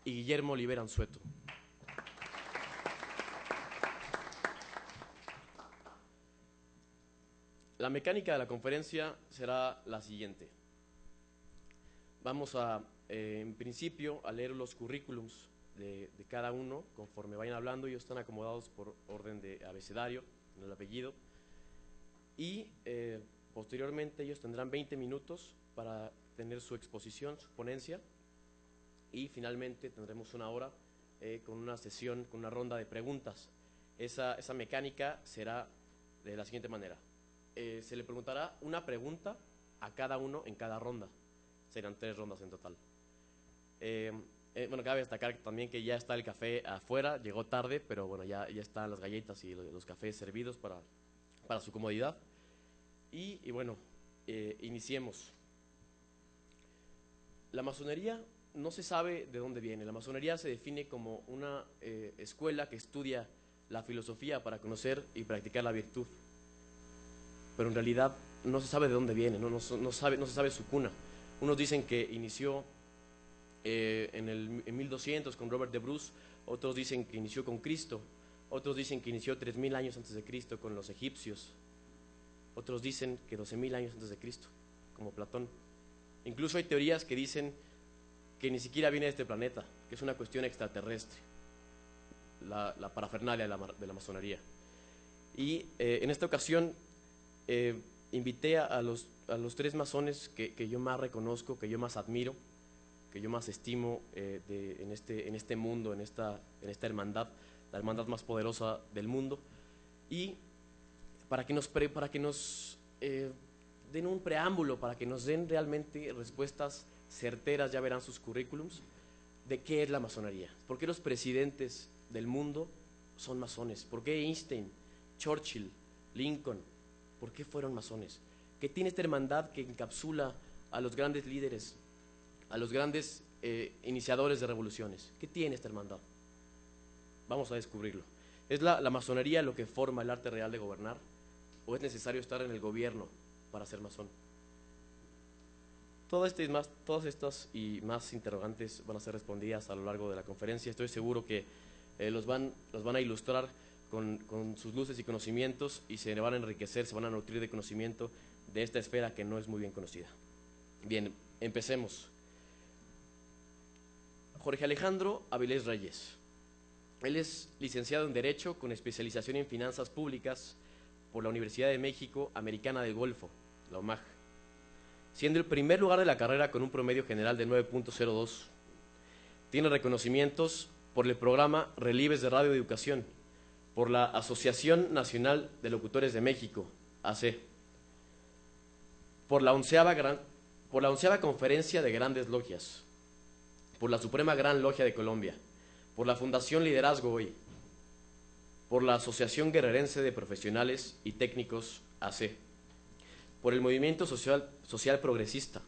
y Guillermo Olivera Anzueto. La mecánica de la conferencia será la siguiente. Vamos a, en principio, a leer los currículums de cada uno conforme vayan hablando. Ellos están acomodados por orden de abecedario, en el apellido. Y posteriormente ellos tendrán 20 minutos para tener su exposición, su ponencia. Y finalmente tendremos una hora con una sesión, con una ronda de preguntas. Esa mecánica será de la siguiente manera. Se le preguntará una pregunta a cada uno en cada ronda. Serán 3 rondas en total. Bueno, cabe destacar también que ya está el café afuera, llegó tarde, pero bueno, ya están las galletas y los cafés servidos para su comodidad. Y bueno, iniciemos. La masonería no se sabe de dónde viene. La masonería se define como una escuela que estudia la filosofía para conocer y practicar la virtud. Pero en realidad no se sabe de dónde viene, no se sabe su cuna. Unos dicen que inició en 1200 con Robert de Bruce, otros dicen que inició con Cristo, otros dicen que inició 3000 años antes de Cristo con los egipcios, otros dicen que 12.000 años antes de Cristo, como Platón. Incluso hay teorías que dicen que ni siquiera viene de este planeta, que es una cuestión extraterrestre, la parafernalia de la masonería. Y en esta ocasión invité a los 3 masones que yo más reconozco, que yo más admiro, que yo más estimo en este mundo, en esta hermandad, la hermandad más poderosa del mundo, y para que nos den un preámbulo, para que nos den realmente respuestas certeras, ya verán sus currículums, de qué es la masonería. ¿Por qué los presidentes del mundo son masones? ¿Por qué Einstein, Churchill, Lincoln, por qué fueron masones? ¿Qué tiene esta hermandad que encapsula a los grandes líderes, a los grandes iniciadores de revoluciones? ¿Qué tiene esta hermandad? Vamos a descubrirlo. ¿Es la masonería lo que forma el arte real de gobernar? ¿O es necesario estar en el gobierno para ser masón? Todas estas y más interrogantes van a ser respondidas a lo largo de la conferencia. Estoy seguro que los van a ilustrar con sus luces y conocimientos, y se van a enriquecer, se van a nutrir de conocimiento de esta esfera que no es muy bien conocida. Bien, empecemos. Jorge Alejandro Avilés Reyes. Él es licenciado en Derecho con especialización en Finanzas Públicas por la Universidad de México Americana del Golfo, la UMAG, siendo el primer lugar de la carrera con un promedio general de 9.02. Tiene reconocimientos por el programa Relieves de Radio Educación, por la Asociación Nacional de Locutores de México, AC, por la 11ª Conferencia de Grandes Logias, por la Suprema Gran Logia de Colombia, por la Fundación Liderazgo Hoy, por la Asociación Guerrerense de Profesionales y Técnicos, AC, por el Movimiento Social Progresista,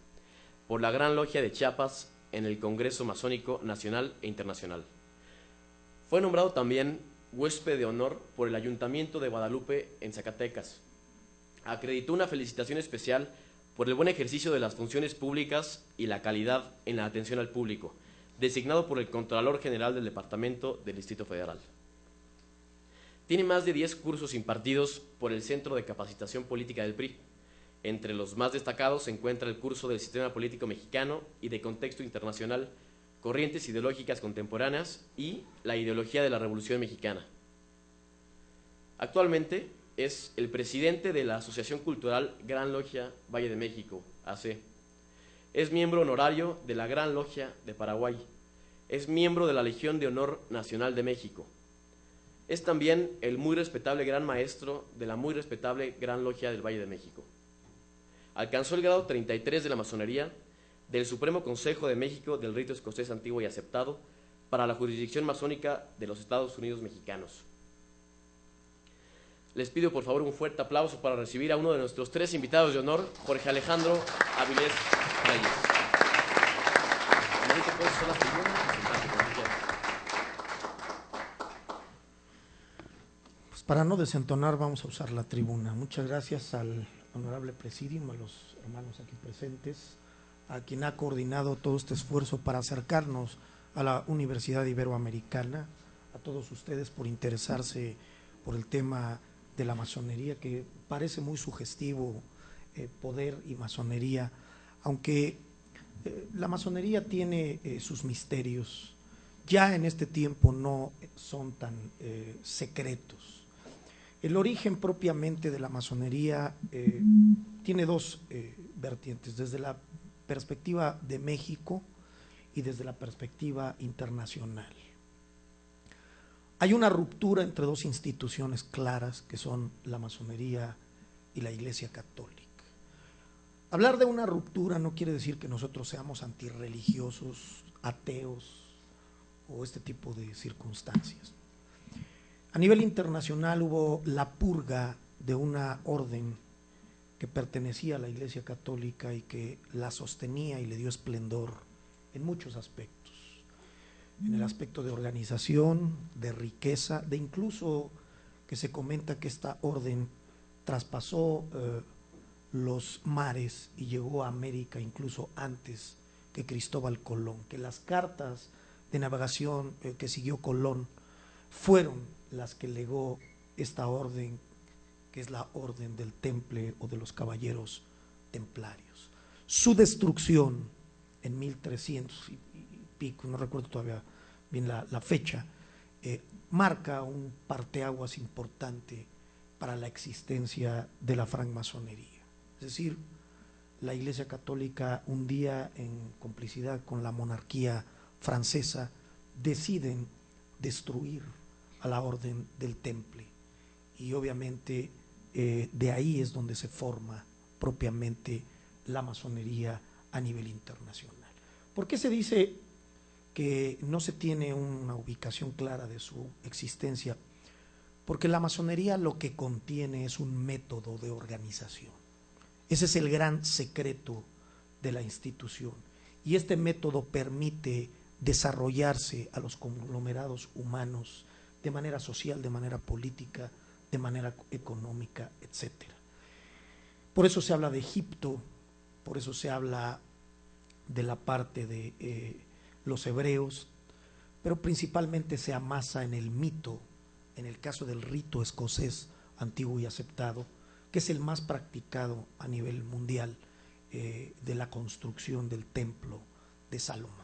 por la Gran Logia de Chiapas en el Congreso Masónico Nacional e Internacional. Fue nombrado también huésped de honor por el Ayuntamiento de Guadalupe en Zacatecas. Acreditó una felicitación especial por el buen ejercicio de las funciones públicas y la calidad en la atención al público, designado por el Contralor General del Departamento del Distrito Federal. Tiene más de 10 cursos impartidos por el Centro de Capacitación Política del PRI. Entre los más destacados se encuentra el curso del Sistema Político Mexicano y de Contexto Internacional, Corrientes Ideológicas Contemporáneas y la Ideología de la Revolución Mexicana. Actualmente es el presidente de la Asociación Cultural Gran Logia Valle de México, AC. Es miembro honorario de la Gran Logia de Paraguay. Es miembro de la Legión de Honor Nacional de México. Es también el muy respetable Gran Maestro de la muy respetable Gran Logia del Valle de México. Alcanzó el grado 33 de la masonería del Supremo Consejo de México del Rito Escocés Antiguo y Aceptado para la jurisdicción masónica de los Estados Unidos Mexicanos. Les pido por favor un fuerte aplauso para recibir a uno de nuestros 3 invitados de honor, Jorge Alejandro Avilés Reyes. Pues para no desentonar vamos a usar la tribuna. Muchas gracias al honorable presidium, a los hermanos aquí presentes, a quien ha coordinado todo este esfuerzo para acercarnos a la Universidad Iberoamericana, a todos ustedes por interesarse por el tema de la masonería, que parece muy sugestivo, poder y masonería, aunque la masonería tiene sus misterios, ya en este tiempo no son tan secretos. El origen propiamente de la masonería tiene dos vertientes, desde la perspectiva de México y desde la perspectiva internacional. Hay una ruptura entre dos instituciones claras, que son la masonería y la Iglesia Católica. Hablar de una ruptura no quiere decir que nosotros seamos antirreligiosos, ateos o este tipo de circunstancias. A nivel internacional hubo la purga de una orden que pertenecía a la Iglesia Católica y que la sostenía y le dio esplendor en muchos aspectos. En el aspecto de organización, de riqueza, de incluso que se comenta que esta orden traspasó los mares y llegó a América incluso antes que Cristóbal Colón, que las cartas de navegación que siguió Colón fueron las que legó esta orden, que es la orden del Temple o de los Caballeros Templarios. Su destrucción en 1300 y pico, no recuerdo todavía bien la fecha, marca un parteaguas importante para la existencia de la francmasonería. Es decir, la Iglesia Católica, un día en complicidad con la monarquía francesa, deciden destruir a la orden del Temple, y obviamente de ahí es donde se forma propiamente la masonería a nivel internacional. ¿Por qué se dice que no se tiene una ubicación clara de su existencia? Porque la masonería lo que contiene es un método de organización. Ese es el gran secreto de la institución, y este método permite desarrollarse a los conglomerados humanos de manera social, de manera política, de manera económica, etcétera. Por eso se habla de Egipto, por eso se habla de la parte de los hebreos, pero principalmente se amasa en el mito, en el caso del rito escocés antiguo y aceptado, que es el más practicado a nivel mundial, de la construcción del templo de Salomón.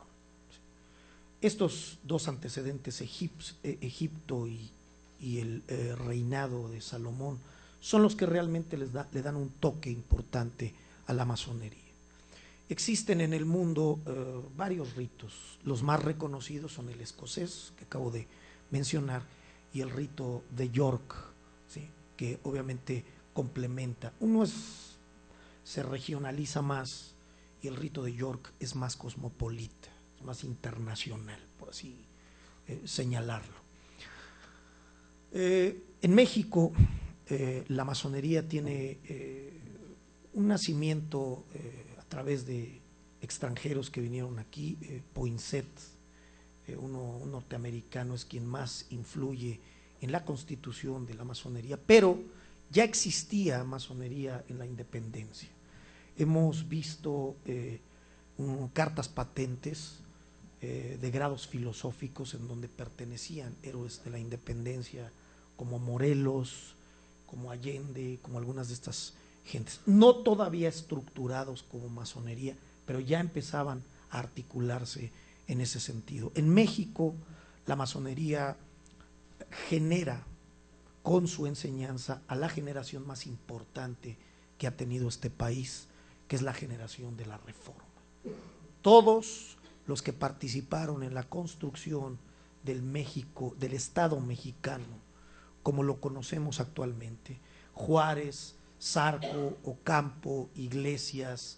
Estos dos antecedentes, Egipto y el reinado de Salomón, son los que realmente le dan un toque importante a la masonería. Existen en el mundo varios ritos. Los más reconocidos son el escocés, que acabo de mencionar, y el rito de York, ¿sí?, que obviamente complementa. Uno se regionaliza más, y el rito de York es más cosmopolita, es más internacional, por así señalarlo. En México la masonería tiene un nacimiento a través de extranjeros que vinieron aquí. Poinsett, un norteamericano, es quien más influye en la constitución de la masonería, pero ya existía masonería en la independencia. Hemos visto cartas patentes de grados filosóficos en donde pertenecían héroes de la independencia como Morelos, como Allende, como algunas de estas gentes, no todavía estructurados como masonería, pero ya empezaban a articularse en ese sentido. En México la masonería genera con su enseñanza a la generación más importante que ha tenido este país, que es la generación de la Reforma. Todos los que participaron en la construcción del México, del Estado mexicano, como lo conocemos actualmente, Juárez, Zarco, Ocampo, Iglesias,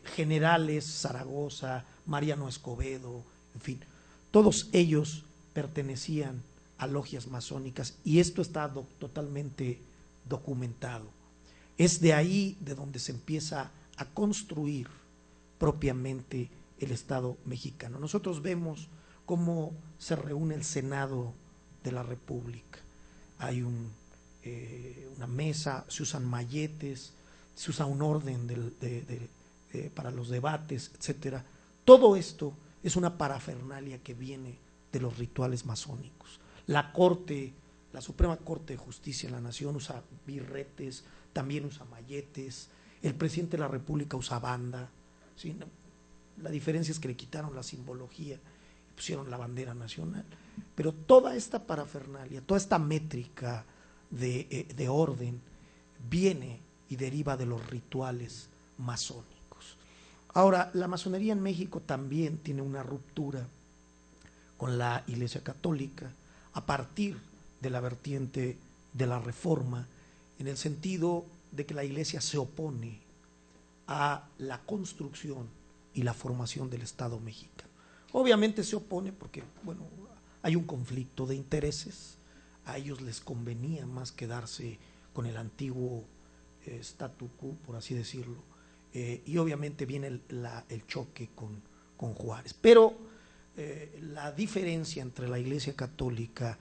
generales, Zaragoza, Mariano Escobedo, en fin, todos ellos pertenecían a logias masónicas, y esto está totalmente documentado. Es de ahí de donde se empieza a construir propiamente el Estado mexicano. Nosotros vemos cómo se reúne el Senado de la República. Hay una mesa, se usan malletes, se usa un orden para los debates, etcétera. Todo esto es una parafernalia que viene de los rituales masónicos. La Corte, la Suprema Corte de Justicia de la Nación usa birretes, también usa malletes, el presidente de la República usa banda, ¿sí? La diferencia es que le quitaron la simbología y pusieron la bandera nacional, pero toda esta parafernalia, toda esta métrica de orden viene y deriva de los rituales masónicos. Ahora, la masonería en México también tiene una ruptura con la Iglesia Católica a partir de la vertiente de la Reforma, en el sentido de que la Iglesia se opone a la construcción y la formación del Estado mexicano. Obviamente se opone porque, bueno, hay un conflicto de intereses, a ellos les convenía más quedarse con el antiguo statu quo, por así decirlo, y obviamente viene el choque con Juárez. Pero la diferencia entre la Iglesia Católica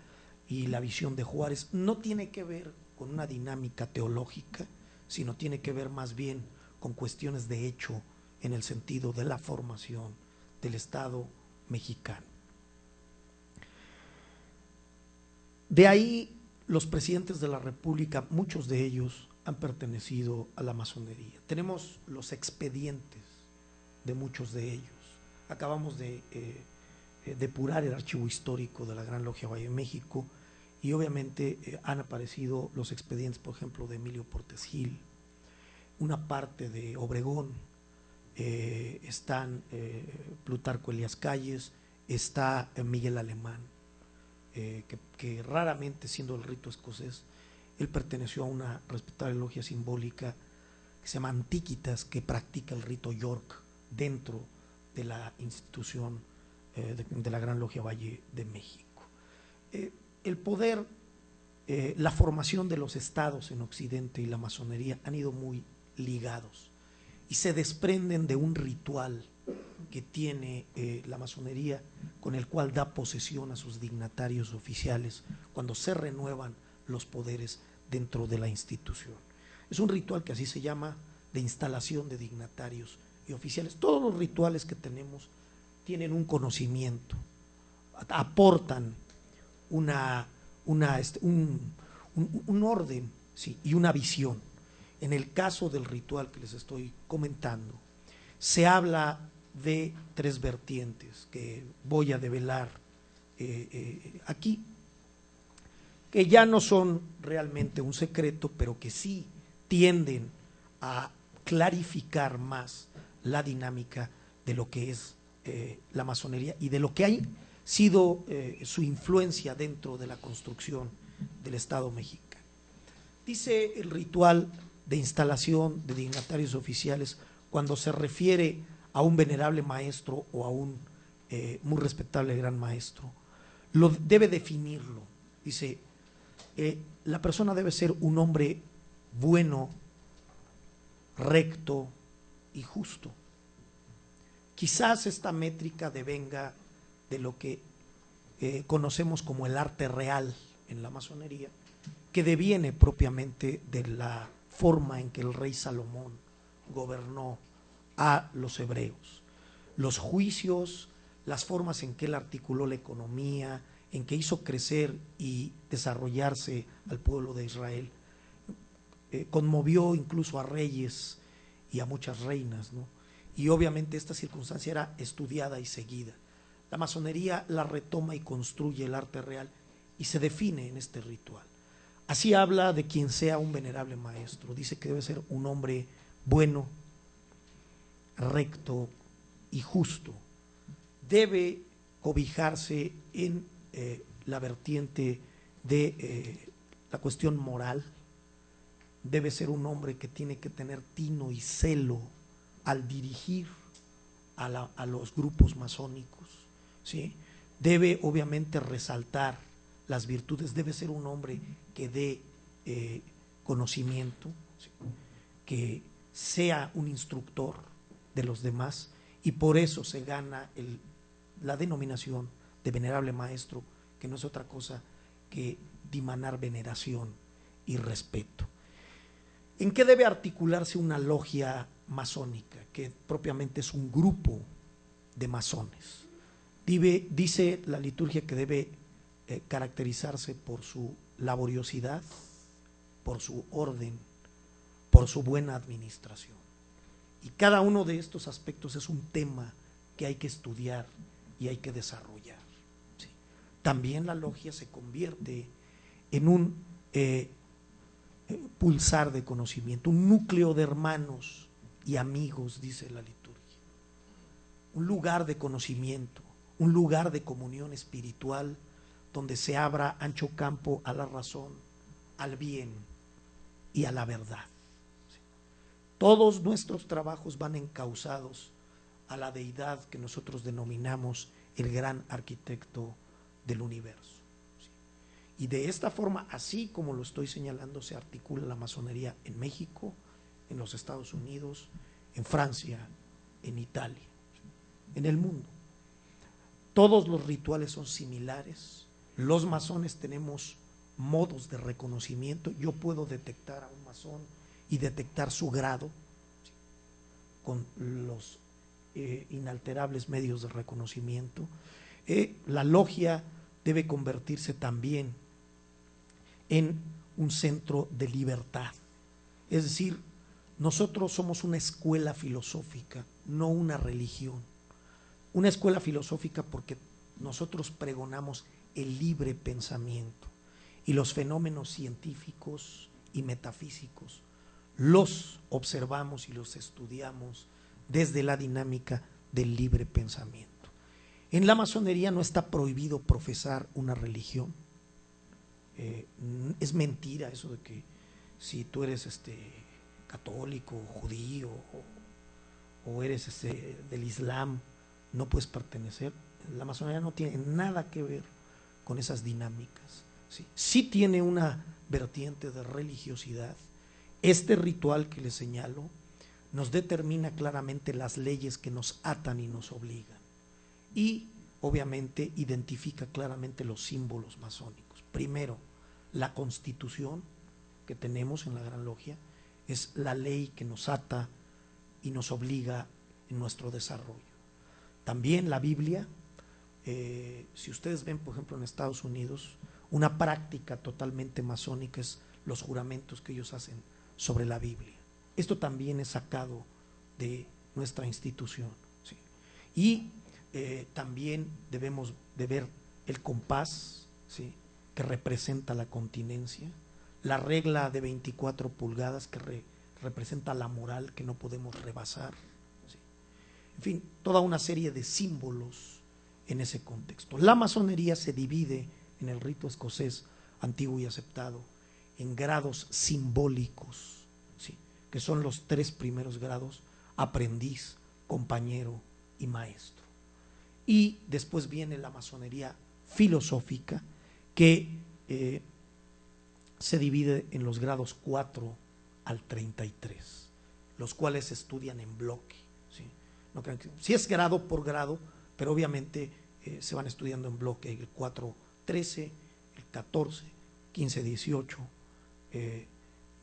y la visión de Juárez no tiene que ver con una dinámica teológica, sino tiene que ver más bien con cuestiones de hecho en el sentido de la formación del Estado mexicano. De ahí los presidentes de la República, muchos de ellos han pertenecido a la masonería. Tenemos los expedientes de muchos de ellos. Acabamos de depurar el archivo histórico de la Gran Logia Valle de México y obviamente han aparecido los expedientes, por ejemplo, de Emilio Portes Gil, una parte de Obregón, están Plutarco Elías Calles, está Miguel Alemán, que raramente, siendo el rito escocés, él perteneció a una respetable logia simbólica que se llama Antiquitas, que practica el rito York dentro de la institución de la Gran Logia Valle de México. El poder, la formación de los estados en Occidente y la masonería han ido muy ligados y se desprenden de un ritual que tiene la masonería, con el cual da posesión a sus dignatarios oficiales cuando se renuevan los poderes dentro de la institución. Es un ritual que así se llama, de instalación de dignatarios y oficiales. Todos los rituales que tenemos tienen un conocimiento, aportan un orden, sí, y una visión. En el caso del ritual que les estoy comentando, se habla de tres vertientes que voy a develar aquí, que ya no son realmente un secreto, pero que sí tienden a clarificar más la dinámica de lo que es la masonería y de lo que ha sido su influencia dentro de la construcción del Estado mexicano. Dice el ritual de instalación de dignatarios oficiales, cuando se refiere a un venerable maestro o a un muy respetable gran maestro, debe definirlo. Dice, la persona debe ser un hombre bueno, recto y justo. Quizás esta métrica devenga de lo que conocemos como el arte real en la masonería, que deviene propiamente de la forma en que el rey Salomón gobernó a los hebreos. Los juicios, las formas en que él articuló la economía, en que hizo crecer y desarrollarse al pueblo de Israel, conmovió incluso a reyes y a muchas reinas, ¿no? Y obviamente esta circunstancia era estudiada y seguida. La masonería la retoma y construye el arte real y se define en este ritual. Así habla de quien sea un venerable maestro. Dice que debe ser un hombre bueno, recto y justo. Debe cobijarse en la vertiente de la cuestión moral. Debe ser un hombre que tiene que tener tino y celo al dirigir a los grupos masónicos, ¿sí? Debe obviamente resaltar las virtudes, debe ser un hombre que dé conocimiento, ¿sí? Que sea un instructor de los demás, y por eso se gana la denominación de venerable maestro, que no es otra cosa que dimanar veneración y respeto. ¿En qué debe articularse una logia masónica, que propiamente es un grupo de masones? Dice la liturgia que debe caracterizarse por su laboriosidad, por su orden, por su buena administración. Y cada uno de estos aspectos es un tema que hay que estudiar y hay que desarrollar. ¿Sí? También la logia se convierte en un pulsar de conocimiento, un núcleo de hermanos y amigos, dice la liturgia. Un lugar de conocimiento, un lugar de comunión espiritual donde se abra ancho campo a la razón, al bien y a la verdad. Todos nuestros trabajos van encausados a la deidad que nosotros denominamos el gran arquitecto del universo. Y de esta forma, así como lo estoy señalando, se articula la masonería en México, en los Estados Unidos, en Francia, en Italia, en el mundo. Todos los rituales son similares. Los masones tenemos modos de reconocimiento. Yo puedo detectar a un masón y detectar su grado con los inalterables medios de reconocimiento. La logia debe convertirse también en un centro de libertad. Es decir, nosotros somos una escuela filosófica, no una religión. Una escuela filosófica porque nosotros pregonamos el libre pensamiento y los fenómenos científicos y metafísicos los observamos y los estudiamos desde la dinámica del libre pensamiento. En la masonería no está prohibido profesar una religión. Es mentira eso de que si tú eres católico, judío o eres del Islam, no puedes pertenecer. La masonería no tiene nada que ver con esas dinámicas. Sí tiene una vertiente de religiosidad. Este ritual que les señalo nos determina claramente las leyes que nos atan y nos obligan. Y obviamente identifica claramente los símbolos masónicos. Primero, la Constitución que tenemos en la Gran Logia es la ley que nos ata y nos obliga en nuestro desarrollo. También la Biblia, si ustedes ven, por ejemplo, en Estados Unidos, una práctica totalmente masónica es los juramentos que ellos hacen sobre la Biblia. Esto también es sacado de nuestra institución, ¿sí? Y también debemos de ver el compás, ¿sí?, que representa la continencia, la regla de 24 pulgadas que representa la moral que no podemos rebasar, ¿sí? En fin, toda una serie de símbolos en ese contexto. La masonería se divide en el rito escocés antiguo y aceptado en grados simbólicos, ¿sí?, que son los 3 primeros grados: aprendiz, compañero y maestro. Y después viene la masonería filosófica, que se divide en los grados 4 al 33, los cuales se estudian en bloque, ¿sí? No crean que, sí es grado por grado, pero obviamente se van estudiando en bloque: el 4-13, el 14, 15-18,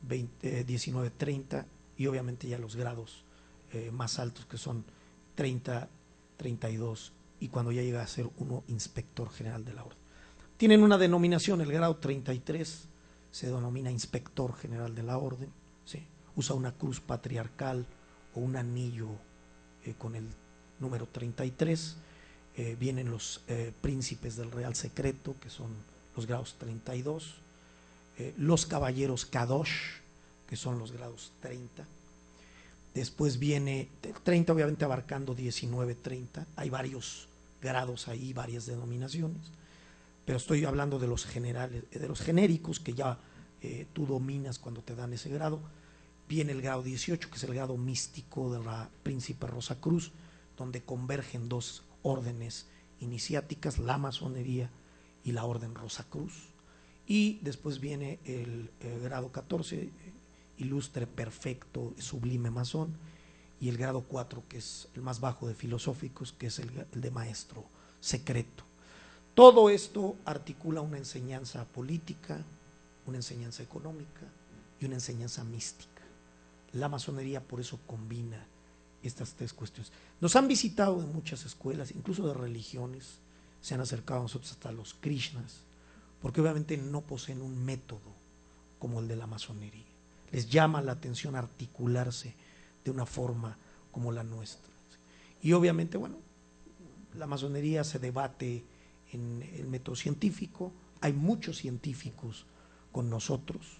19-30 y obviamente ya los grados más altos, que son 30-32, y cuando ya llega a ser uno inspector general de la orden. Tienen una denominación: el grado 33 se denomina inspector general de la orden, ¿sí? Usa una cruz patriarcal o un anillo con el número 33. Vienen los príncipes del Real Secreto, que son los grados 32, los caballeros Kadosh, que son los grados 30. Después viene 30, obviamente abarcando 19-30. Hay varios grados ahí, varias denominaciones, pero estoy hablando de los generales, de los genéricos que ya tú dominas cuando te dan ese grado. Viene el grado 18, que es el grado místico de la Príncipe Rosacruz, donde convergen 2 órdenes iniciáticas, la masonería y la orden Rosacruz. Y después viene el grado 14, ilustre, perfecto, sublime masón, y el grado 4, que es el más bajo de filosóficos, que es el de maestro secreto. Todo esto articula una enseñanza política, una enseñanza económica y una enseñanza mística. La masonería por eso combina estas tres cuestiones. Nos han visitado de muchas escuelas, incluso de religiones, se han acercado a nosotros hasta los Krishnas, porque obviamente no poseen un método como el de la masonería. Les llama la atención articularse de una forma como la nuestra. Y obviamente, bueno, la masonería se debate en el método científico, hay muchos científicos con nosotros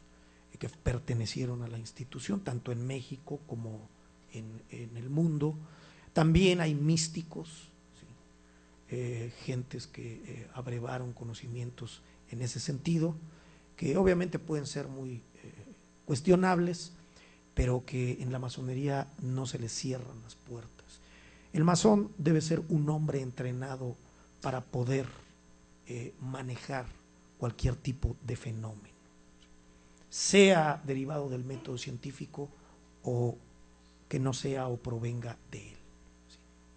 que pertenecieron a la institución, tanto en México como en el mundo. También hay místicos, ¿sí? Gentes que abrevaron conocimientos en ese sentido, que obviamente pueden ser muy cuestionables, pero que en la masonería no se les cierran las puertas. El masón debe ser un hombre entrenado para poder manejar cualquier tipo de fenómeno, sea derivado del método científico o que no sea o provenga de él.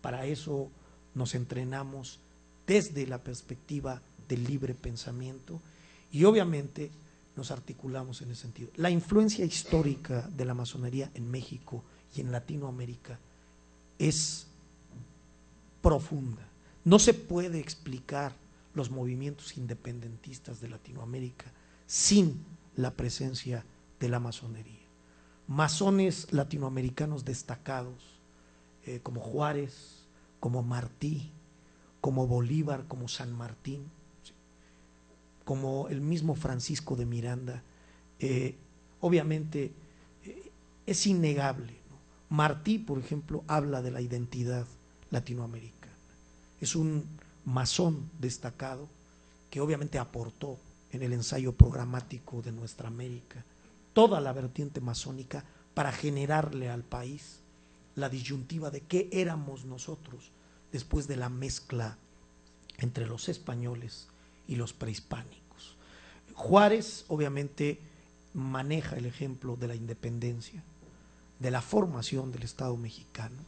Para eso nos entrenamos desde la perspectiva del libre pensamiento y obviamente nos articulamos en ese sentido. La influencia histórica de la masonería en México y en Latinoamérica es profunda. No se puede explicar los movimientos independentistas de Latinoamérica sin la presencia de la masonería. Masones latinoamericanos destacados como Juárez, como Martí, como Bolívar, como San Martín, ¿sí? Como el mismo Francisco de Miranda, obviamente es innegable, ¿no? Martí, por ejemplo, habla de la identidad latinoamericana. Es un masón destacado que obviamente aportó en el ensayo programático de nuestra América toda la vertiente masónica para generarle al país la disyuntiva de qué éramos nosotros después de la mezcla entre los españoles y los prehispánicos. Juárez obviamente maneja el ejemplo de la independencia, de la formación del Estado mexicano.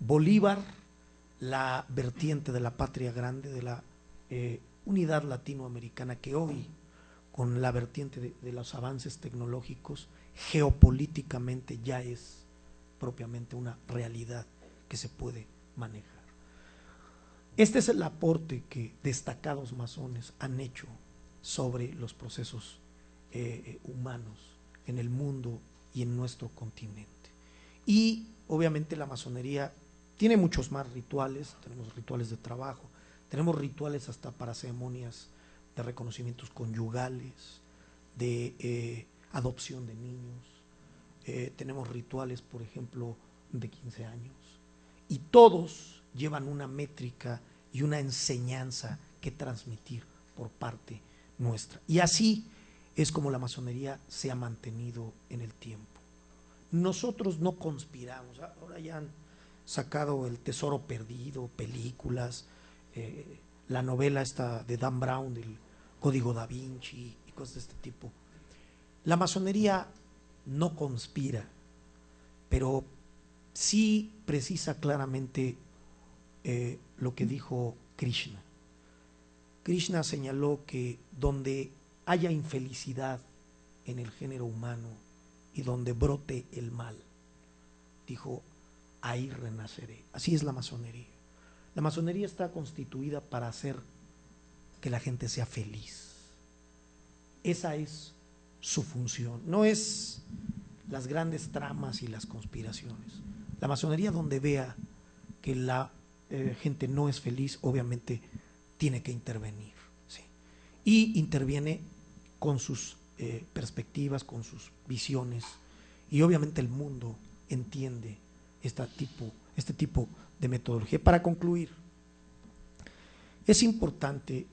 Bolívar, la vertiente de la patria grande, de la unidad latinoamericana, que hoy, con la vertiente de los avances tecnológicos, geopolíticamente ya es propiamente una realidad que se puede manejar. Este es el aporte que destacados masones han hecho sobre los procesos humanos en el mundo y en nuestro continente. Y obviamente la masonería tiene muchos más rituales, tenemos rituales de trabajo, tenemos rituales hasta para ceremonias de reconocimientos conyugales, de adopción de niños, tenemos rituales, por ejemplo, de 15 años, y todos llevan una métrica y una enseñanza que transmitir por parte nuestra. Y así es como la masonería se ha mantenido en el tiempo. Nosotros no conspiramos, ahora ya han sacado El Tesoro Perdido, películas, la novela esta de Dan Brown, del Código Da Vinci y cosas de este tipo. La masonería no conspira, pero sí precisa claramente lo que dijo Krishna. Krishna señaló que donde haya infelicidad en el género humano y donde brote el mal, dijo, ahí renaceré. Así es la masonería. La masonería está constituida para hacer que la gente sea feliz. Esa es su función. No es las grandes tramas y las conspiraciones. La masonería, donde vea que la gente no es feliz, obviamente tiene que intervenir, ¿sí? Y interviene con sus perspectivas, con sus visiones, y obviamente el mundo entiende este tipo de metodología. Para concluir, es importante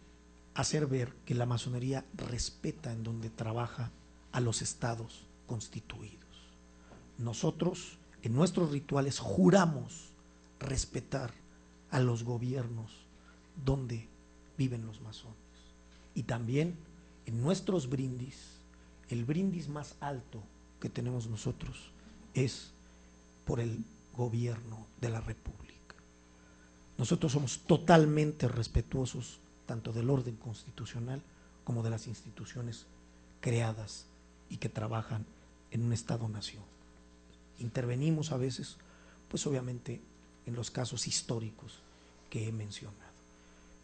hacer ver que la masonería respeta en donde trabaja a los estados constituidos. Nosotros, en nuestros rituales, juramos respetar a los gobiernos donde viven los masones. Y también en nuestros brindis, el brindis más alto que tenemos nosotros es por el gobierno de la República. Nosotros somos totalmente respetuosos tanto del orden constitucional como de las instituciones creadas y que trabajan en un Estado-nación. Intervenimos a veces pues obviamente en los casos históricos que he mencionado.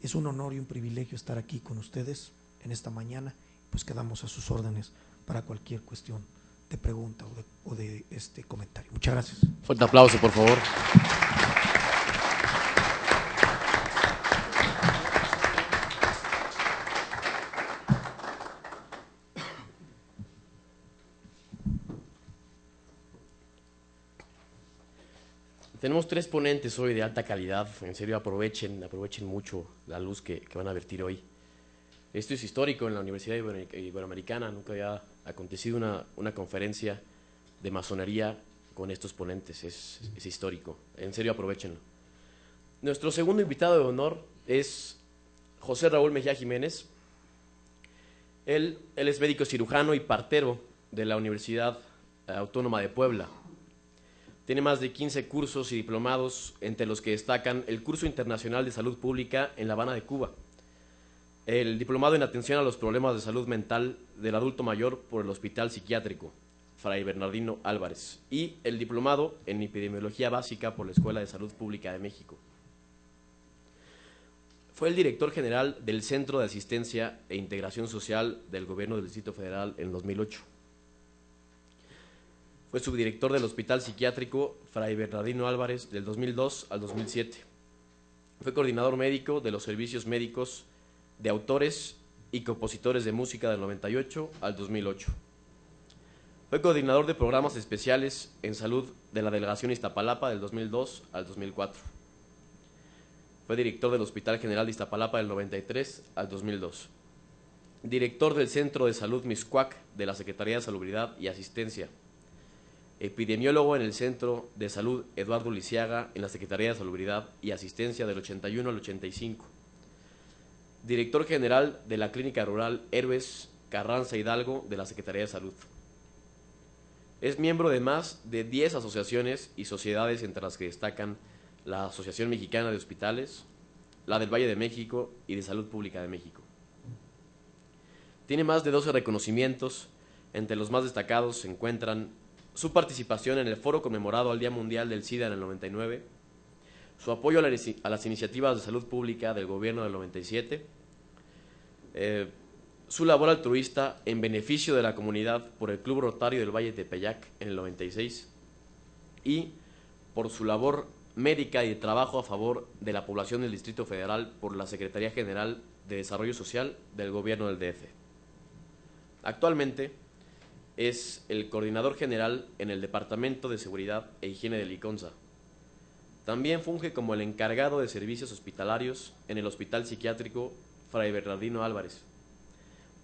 Es un honor y un privilegio estar aquí con ustedes en esta mañana, pues quedamos a sus órdenes para cualquier cuestión de pregunta o de comentario. Muchas gracias. Fuerte aplauso, por favor. Tenemos 3 ponentes hoy de alta calidad. En serio, aprovechen mucho la luz que van a vertir hoy. Esto es histórico en la Universidad Iberoamericana. Nunca había acontecido una conferencia de masonería con estos ponentes. Es histórico. En serio, aprovechenlo. Nuestro segundo invitado de honor es José Raúl Mejía Jiménez. Él es médico cirujano y partero de la Universidad Autónoma de Puebla. Tiene más de 15 cursos y diplomados, entre los que destacan el Curso Internacional de Salud Pública en La Habana de Cuba, el diplomado en atención a los problemas de salud mental del adulto mayor por el Hospital Psiquiátrico Fray Bernardino Álvarez y el diplomado en epidemiología básica por la Escuela de Salud Pública de México. Fue el director general del Centro de Asistencia e Integración Social del Gobierno del Distrito Federal en 2008. Fue subdirector del Hospital Psiquiátrico Fray Bernardino Álvarez del 2002 al 2007. Fue coordinador médico de los servicios médicos de autores y compositores de música del 98 al 2008. Fue coordinador de programas especiales en salud de la Delegación Iztapalapa del 2002 al 2004. Fue director del Hospital General de Iztapalapa del 93 al 2002. Director del Centro de Salud Mixcoac de la Secretaría de Salubridad y Asistencia. Epidemiólogo en el Centro de Salud Eduardo Lisiaga en la Secretaría de Salubridad y Asistencia del 81 al 85. Director general de la Clínica Rural Héroes Carranza Hidalgo de la Secretaría de Salud. Es miembro de más de 10 asociaciones y sociedades, entre las que destacan la Asociación Mexicana de Hospitales, la del Valle de México y de Salud Pública de México. Tiene más de 12 reconocimientos, entre los más destacados se encuentran su participación en el foro conmemorado al Día Mundial del SIDA en el 99, su apoyo a las iniciativas de salud pública del gobierno del 97, su labor altruista en beneficio de la comunidad por el Club Rotario del Valle de Tepeyac en el 96 y por su labor médica y de trabajo a favor de la población del Distrito Federal por la Secretaría General de Desarrollo Social del gobierno del DF. Actualmente es el coordinador general en el Departamento de Seguridad e Higiene del ICONSA. También funge como el encargado de servicios hospitalarios en el Hospital Psiquiátrico Fray Bernardino Álvarez.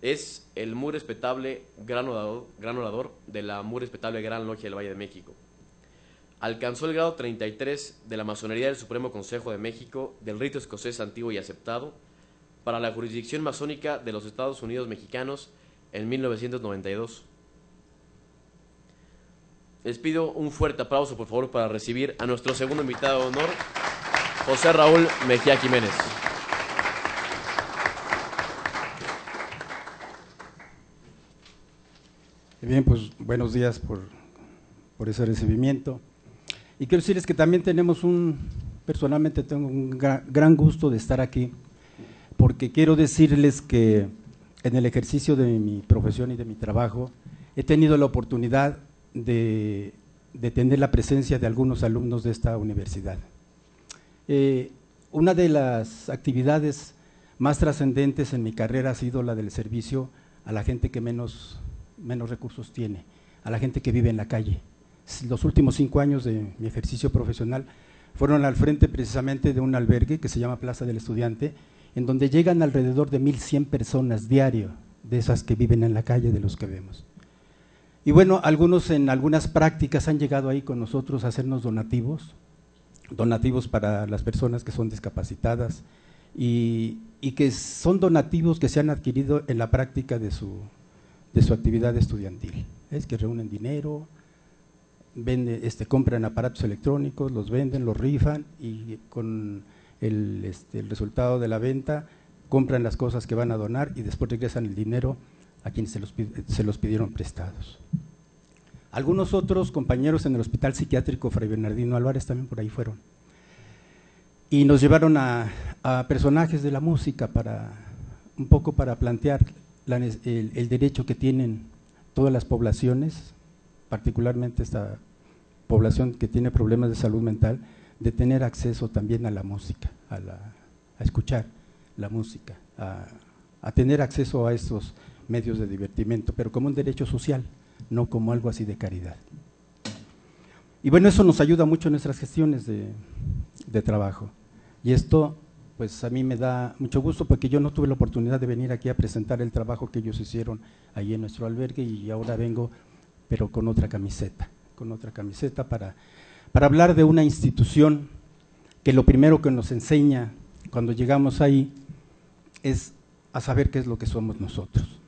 Es el muy respetable gran orador de la muy respetable Gran Logia del Valle de México. Alcanzó el grado 33 de la Masonería del Supremo Consejo de México del rito escocés antiguo y aceptado para la jurisdicción masónica de los Estados Unidos mexicanos en 1992. Les pido un fuerte aplauso, por favor, para recibir a nuestro segundo invitado de honor, José Raúl Mejía Jiménez. Bien, pues buenos días por ese recibimiento. Y quiero decirles que también personalmente tengo un gran gusto de estar aquí, porque quiero decirles que en el ejercicio de mi profesión y de mi trabajo he tenido la oportunidad de tener la presencia de algunos alumnos de esta universidad. Una de las actividades más trascendentes en mi carrera ha sido la del servicio a la gente que menos recursos tiene, a la gente que vive en la calle. Los últimos 5 años de mi ejercicio profesional fueron al frente precisamente de un albergue que se llama Plaza del Estudiante, en donde llegan alrededor de 1,100 personas diario, de esas que viven en la calle, de los que vemos. Y bueno, algunos en algunas prácticas han llegado ahí con nosotros a hacernos donativos para las personas que son discapacitadas y que son donativos que se han adquirido en la práctica de su actividad estudiantil. Es que reúnen dinero, compran aparatos electrónicos, los venden, los rifan y con el resultado de la venta compran las cosas que van a donar y después regresan el dinero a quienes se los pidieron prestados. Algunos otros compañeros en el Hospital Psiquiátrico Fray Bernardino Álvarez también por ahí fueron. Y nos llevaron a personajes de la música un poco para plantear el derecho que tienen todas las poblaciones, particularmente esta población que tiene problemas de salud mental, de tener acceso también a la música, a escuchar la música, a tener acceso a estos medios de divertimento, pero como un derecho social, no como algo así de caridad. Y bueno, eso nos ayuda mucho en nuestras gestiones de trabajo. Y esto, pues a mí me da mucho gusto porque yo no tuve la oportunidad de venir aquí a presentar el trabajo que ellos hicieron ahí en nuestro albergue, y ahora vengo, pero con otra camiseta para hablar de una institución que lo primero que nos enseña cuando llegamos ahí es a saber qué es lo que somos nosotros.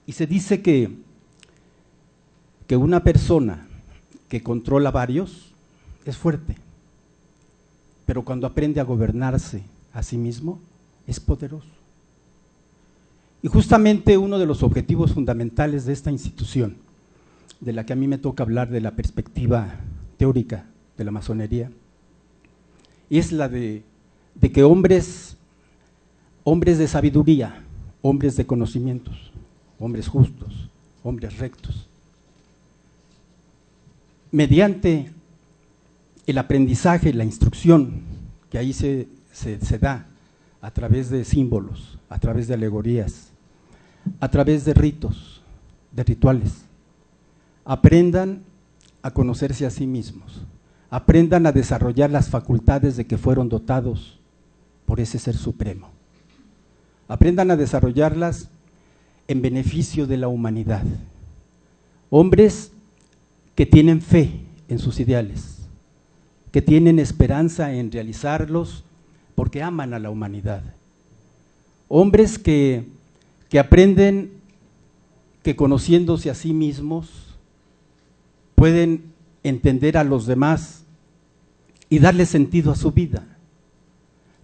Y se dice que una persona que controla varios es fuerte, pero cuando aprende a gobernarse a sí mismo es poderoso. Y justamente uno de los objetivos fundamentales de esta institución, de la que a mí me toca hablar de la perspectiva teórica de la masonería, es la de que hombres de sabiduría, hombres de conocimientos, hombres justos, hombres rectos, mediante el aprendizaje, la instrucción que ahí se da a través de símbolos, a través de alegorías, a través de ritos, de rituales, aprendan a conocerse a sí mismos, aprendan a desarrollar las facultades de que fueron dotados por ese ser supremo, aprendan a desarrollarlas en beneficio de la humanidad. Hombres que tienen fe en sus ideales, que tienen esperanza en realizarlos porque aman a la humanidad. Hombres que aprenden que conociéndose a sí mismos pueden entender a los demás y darle sentido a su vida,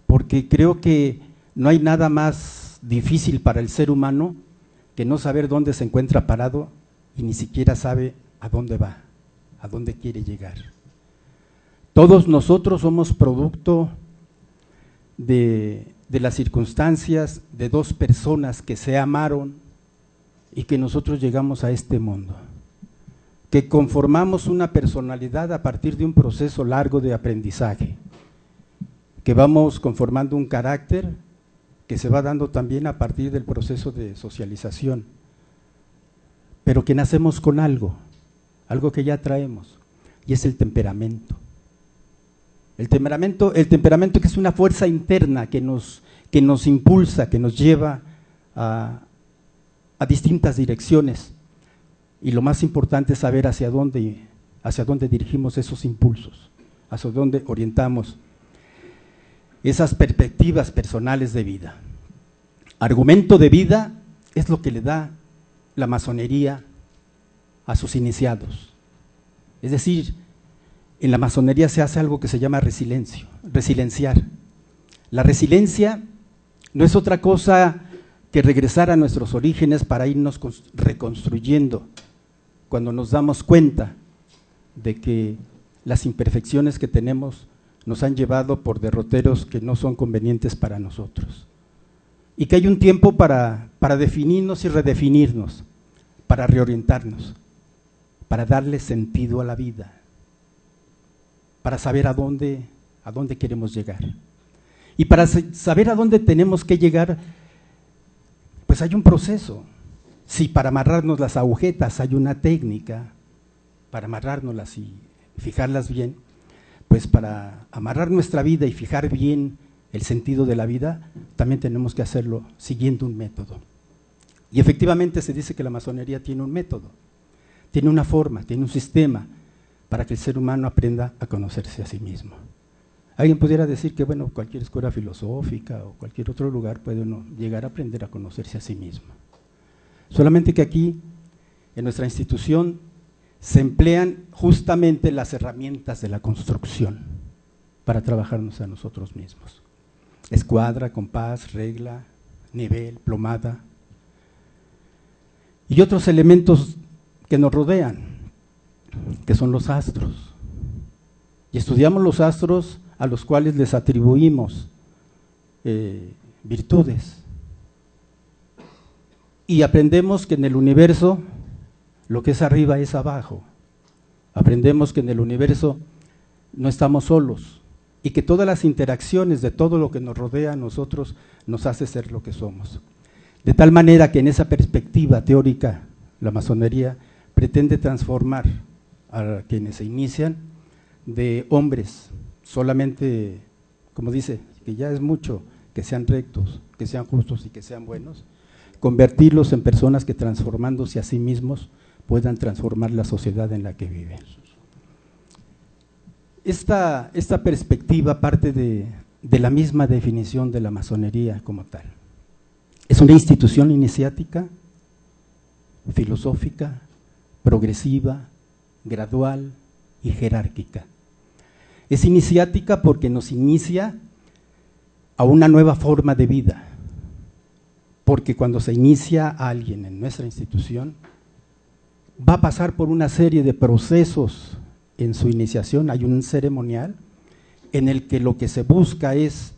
porque creo que no hay nada más difícil para el ser humano que no saber dónde se encuentra parado y ni siquiera sabe a dónde va, a dónde quiere llegar. Todos nosotros somos producto de las circunstancias de dos personas que se amaron y que nosotros llegamos a este mundo, que conformamos una personalidad a partir de un proceso largo de aprendizaje, que vamos conformando un carácter que se va dando también a partir del proceso de socialización, pero que nacemos con algo que ya traemos, y es el temperamento. El temperamento que es una fuerza interna que nos impulsa, que nos lleva a distintas direcciones, y lo más importante es saber hacia dónde dirigimos esos impulsos, hacia dónde orientamos esas perspectivas personales de vida. Argumento de vida es lo que le da la masonería a sus iniciados. Es decir, en la masonería se hace algo que se llama resilienciar. La resiliencia no es otra cosa que regresar a nuestros orígenes para irnos reconstruyendo cuando nos damos cuenta de que las imperfecciones que tenemos nos han llevado por derroteros que no son convenientes para nosotros. Y que hay un tiempo para definirnos y redefinirnos, para reorientarnos, para darle sentido a la vida, para saber a dónde queremos llegar. Y para saber a dónde tenemos que llegar, pues hay un proceso. Si para amarrarnos las agujetas hay una técnica, para amarrárnoslas y fijarlas bien, pues para amarrar nuestra vida y fijar bien el sentido de la vida, también tenemos que hacerlo siguiendo un método. Y efectivamente se dice que la masonería tiene un método, tiene una forma, tiene un sistema para que el ser humano aprenda a conocerse a sí mismo. Alguien pudiera decir que, bueno, cualquier escuela filosófica o cualquier otro lugar puede uno llegar a aprender a conocerse a sí mismo. Solamente que aquí, en nuestra institución, se emplean justamente las herramientas de la construcción para trabajarnos a nosotros mismos. Escuadra, compás, regla, nivel, plomada y otros elementos que nos rodean, que son los astros. Y estudiamos los astros a los cuales les atribuimos virtudes. Y aprendemos que en el universo lo que es arriba es abajo. Aprendemos que en el universo no estamos solos y que todas las interacciones de todo lo que nos rodea a nosotros nos hace ser lo que somos. De tal manera que en esa perspectiva teórica, la masonería pretende transformar a quienes se inician de hombres solamente, como dice, que ya es mucho, que sean rectos, que sean justos y que sean buenos, convertirlos en personas que transformándose a sí mismos puedan transformar la sociedad en la que viven. Esta perspectiva parte de la misma definición de la masonería como tal. Es una institución iniciática, filosófica, progresiva, gradual y jerárquica. Es iniciática porque nos inicia a una nueva forma de vida, porque cuando se inicia a alguien en nuestra institución, va a pasar por una serie de procesos en su iniciación. Hay un ceremonial en el que lo que se busca es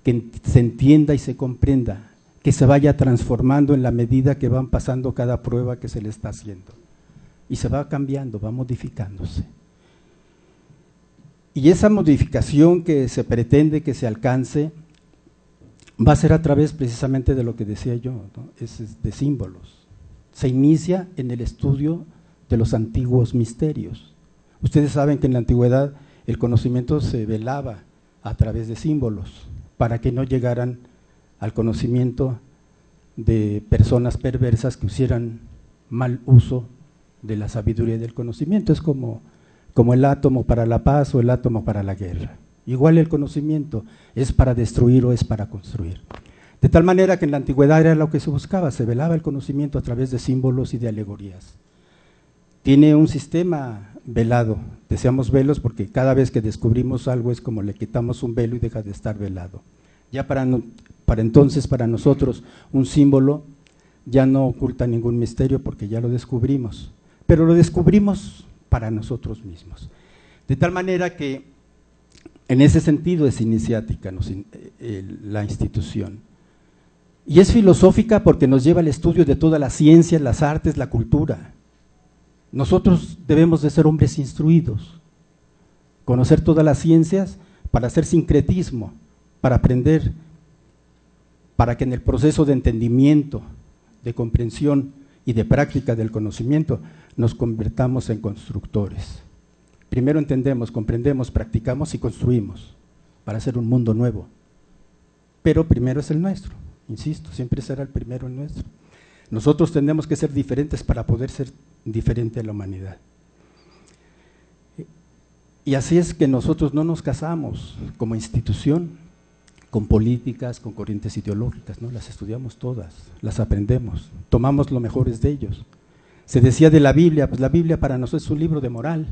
que se entienda y se comprenda, que se vaya transformando en la medida que van pasando cada prueba que se le está haciendo. Y se va cambiando, va modificándose. Y esa modificación que se pretende que se alcance va a ser a través precisamente de lo que decía yo, ¿no? Es de símbolos. Se inicia en el estudio de los antiguos misterios. Ustedes saben que en la antigüedad el conocimiento se velaba a través de símbolos para que no llegaran al conocimiento de personas perversas que hicieran mal uso de la sabiduría y del conocimiento. Es como el átomo para la paz o el átomo para la guerra. Igual el conocimiento es para destruir o es para construir. De tal manera que en la antigüedad era lo que se buscaba, se velaba el conocimiento a través de símbolos y de alegorías. Tiene un sistema velado, deseamos velos porque cada vez que descubrimos algo es como le quitamos un velo y deja de estar velado. Ya para entonces, para nosotros, un símbolo ya no oculta ningún misterio porque ya lo descubrimos, pero lo descubrimos para nosotros mismos. De tal manera que en ese sentido es iniciática la institución. Y es filosófica porque nos lleva al estudio de todas las ciencias, las artes, la cultura. Nosotros debemos de ser hombres instruidos, conocer todas las ciencias para hacer sincretismo, para aprender, para que en el proceso de entendimiento, de comprensión y de práctica del conocimiento nos convertamos en constructores. Primero entendemos, comprendemos, practicamos y construimos para hacer un mundo nuevo. Pero primero es el nuestro, insisto, siempre será el primero el nuestro. Nosotros tenemos que ser diferentes para poder ser diferente a la humanidad. Y así es que nosotros no nos casamos como institución con políticas, con corrientes ideológicas, ¿no? Las estudiamos todas, las aprendemos, tomamos lo mejores de ellos. Se decía de la Biblia, pues la Biblia para nosotros es un libro de moral.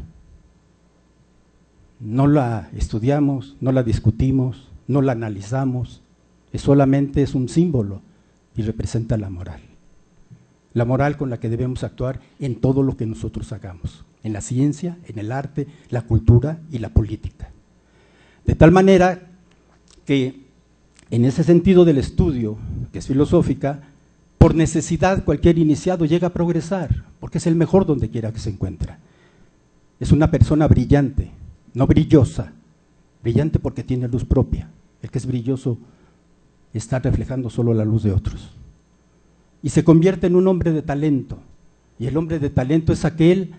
No la estudiamos, no la discutimos, no la analizamos, solamente es un símbolo y representa la moral con la que debemos actuar en todo lo que nosotros hagamos, en la ciencia, en el arte, la cultura y la política. De tal manera que en ese sentido del estudio, que es filosófica, por necesidad cualquier iniciado llega a progresar, porque es el mejor donde quiera que se encuentra. Es una persona brillante, no brillosa, brillante porque tiene luz propia. El que es brilloso está reflejando solo la luz de otros. Y se convierte en un hombre de talento, y el hombre de talento es aquel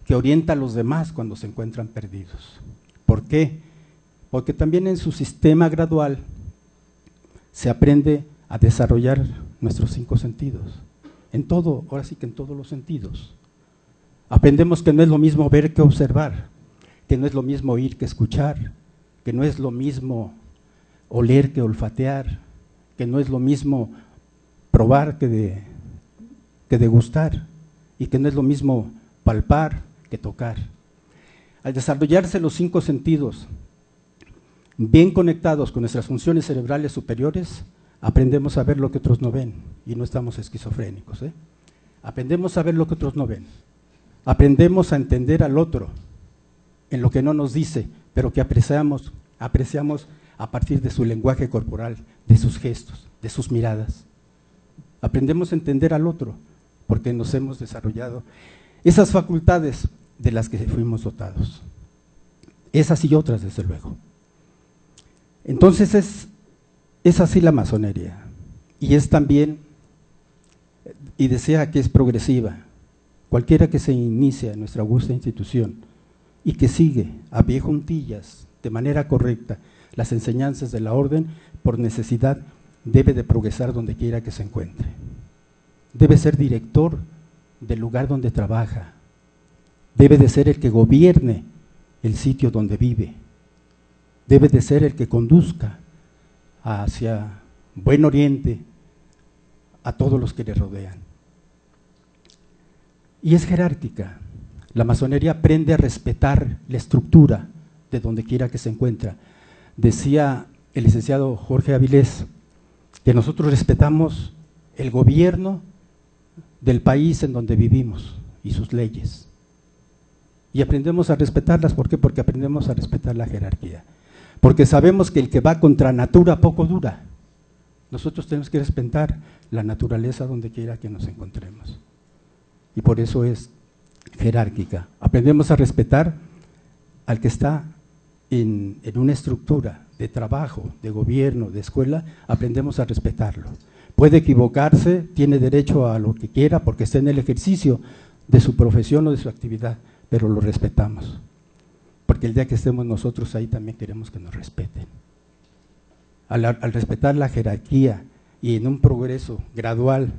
que orienta a los demás cuando se encuentran perdidos. ¿Por qué? Porque también en su sistema gradual se aprende a desarrollar nuestros 5 sentidos, en todo, ahora sí que en todos los sentidos. Aprendemos que no es lo mismo ver que observar, que no es lo mismo oír que escuchar, que no es lo mismo oler que olfatear, que no es lo mismo probar que degustar, y que no es lo mismo palpar que tocar. Al desarrollarse los 5 sentidos, bien conectados con nuestras funciones cerebrales superiores, aprendemos a ver lo que otros no ven, y no estamos esquizofrénicos, Aprendemos a ver lo que otros no ven. Aprendemos a entender al otro en lo que no nos dice, pero que apreciamos a partir de su lenguaje corporal, de sus gestos, de sus miradas. Aprendemos a entender al otro porque nos hemos desarrollado esas facultades de las que fuimos dotados. Esas y otras, desde luego. Entonces es así la masonería, y es también, y desea que es progresiva. Cualquiera que se inicie en nuestra augusta institución y que sigue a pie juntillas, de manera correcta, las enseñanzas de la orden, por necesidad, debe de progresar donde quiera que se encuentre. Debe ser director del lugar donde trabaja, debe de ser el que gobierne el sitio donde vive, debe de ser el que conduzca hacia buen oriente a todos los que le rodean. Y es jerárquica. La masonería aprende a respetar la estructura de donde quiera que se encuentra. Decía el licenciado Jorge Avilés que nosotros respetamos el gobierno del país en donde vivimos y sus leyes. Y aprendemos a respetarlas. ¿Por qué? Porque aprendemos a respetar la jerarquía. Porque sabemos que el que va contra natura poco dura. Nosotros tenemos que respetar la naturaleza donde quiera que nos encontremos. Y por eso es jerárquica. Aprendemos a respetar al que está en una estructura de trabajo, de gobierno, de escuela, aprendemos a respetarlo. Puede equivocarse, tiene derecho a lo que quiera porque está en el ejercicio de su profesión o de su actividad, pero lo respetamos. Porque el día que estemos nosotros ahí también queremos que nos respeten. Al respetar la jerarquía y en un progreso gradual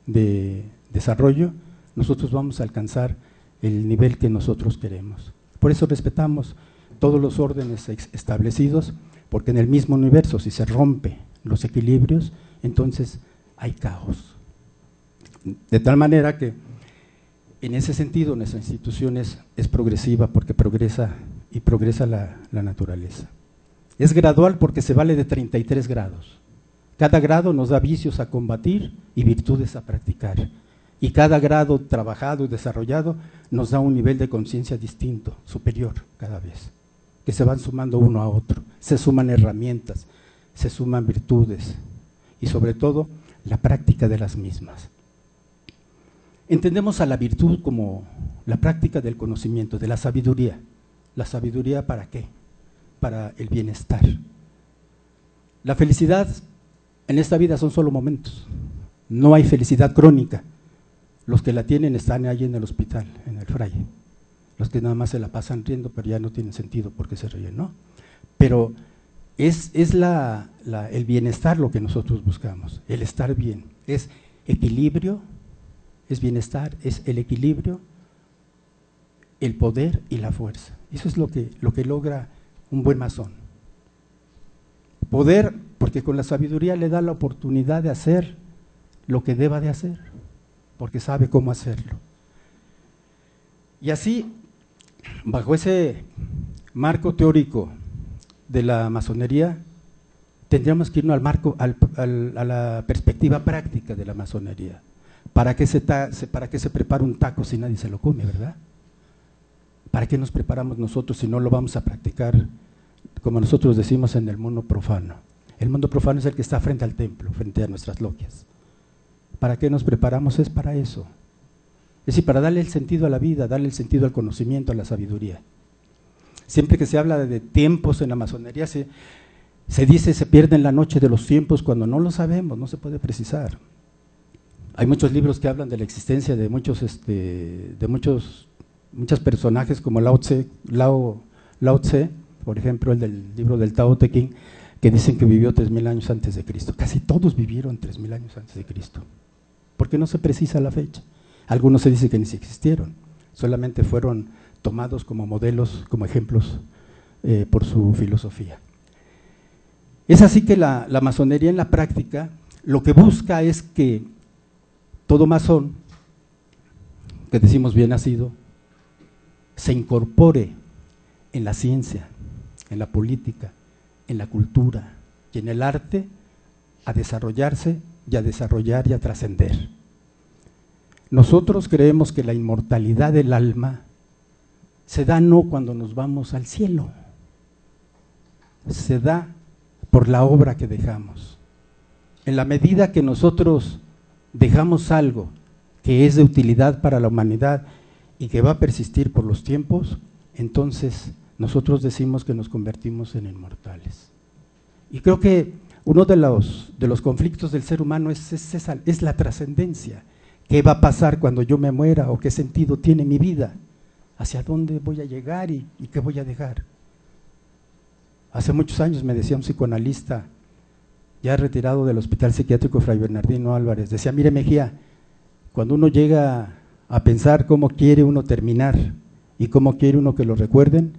de desarrollo, nosotros vamos a alcanzar el nivel que nosotros queremos. Por eso respetamos todos los órdenes establecidos, porque en el mismo universo, si se rompen los equilibrios, entonces hay caos. De tal manera que en ese sentido nuestra institución es progresiva porque progresa y progresa la naturaleza. Es gradual porque se vale de 33 grados. Cada grado nos da vicios a combatir y virtudes a practicar. Y cada grado trabajado y desarrollado nos da un nivel de conciencia distinto, superior cada vez, que se van sumando uno a otro. Se suman herramientas, se suman virtudes y sobre todo la práctica de las mismas. Entendemos a la virtud como la práctica del conocimiento, de la sabiduría. ¿La sabiduría para qué? Para el bienestar. La felicidad en esta vida son solo momentos, no hay felicidad crónica. Los que la tienen están ahí en el hospital, en el fraile. Los que nada más se la pasan riendo, pero ya no tienen sentido porque se ríen, ¿no? Pero es el bienestar lo que nosotros buscamos, el estar bien. Es equilibrio, es bienestar, es el equilibrio, el poder y la fuerza. Eso es lo que logra un buen masón. Poder, porque con la sabiduría le da la oportunidad de hacer lo que deba de hacer, porque sabe cómo hacerlo. Y así, bajo ese marco teórico de la masonería, tendríamos que irnos al marco, a la perspectiva práctica de la masonería. ¿Para qué se prepara un taco si nadie se lo come, verdad? ¿Para qué nos preparamos nosotros si no lo vamos a practicar, como nosotros decimos, en el mundo profano? El mundo profano es el que está frente al templo, frente a nuestras logias. ¿Para qué nos preparamos? Es para eso. Es decir, para darle el sentido a la vida, darle el sentido al conocimiento, a la sabiduría. Siempre que se habla de tiempos en la masonería, se dice se pierde en la noche de los tiempos cuando no lo sabemos, no se puede precisar. Hay muchos libros que hablan de la existencia de muchos personajes como Lao Tse, por ejemplo, el del libro del Tao Te Ching, que dicen que vivió 3000 años antes de Cristo. Casi todos vivieron 3000 años antes de Cristo. ¿Por qué no se precisa la fecha? Algunos se dice que ni se existieron, solamente fueron tomados como modelos, como ejemplos por su filosofía. Es así que la masonería en la práctica lo que busca es que todo masón, que decimos bien nacido, se incorpore en la ciencia, en la política, en la cultura y en el arte a desarrollarse y a desarrollar y a trascender. Nosotros creemos que la inmortalidad del alma se da no cuando nos vamos al cielo, se da por la obra que dejamos. En la medida que nosotros dejamos algo que es de utilidad para la humanidad y que va a persistir por los tiempos, entonces nosotros decimos que nos convertimos en inmortales. Y creo que uno de los conflictos del ser humano es la trascendencia. ¿Qué va a pasar cuando yo me muera? ¿O qué sentido tiene mi vida? ¿Hacia dónde voy a llegar y qué voy a dejar? Hace muchos años me decía un psicoanalista, ya retirado del Hospital Psiquiátrico Fray Bernardino Álvarez, decía: mire Mejía, cuando uno llega a pensar cómo quiere uno terminar y cómo quiere uno que lo recuerden,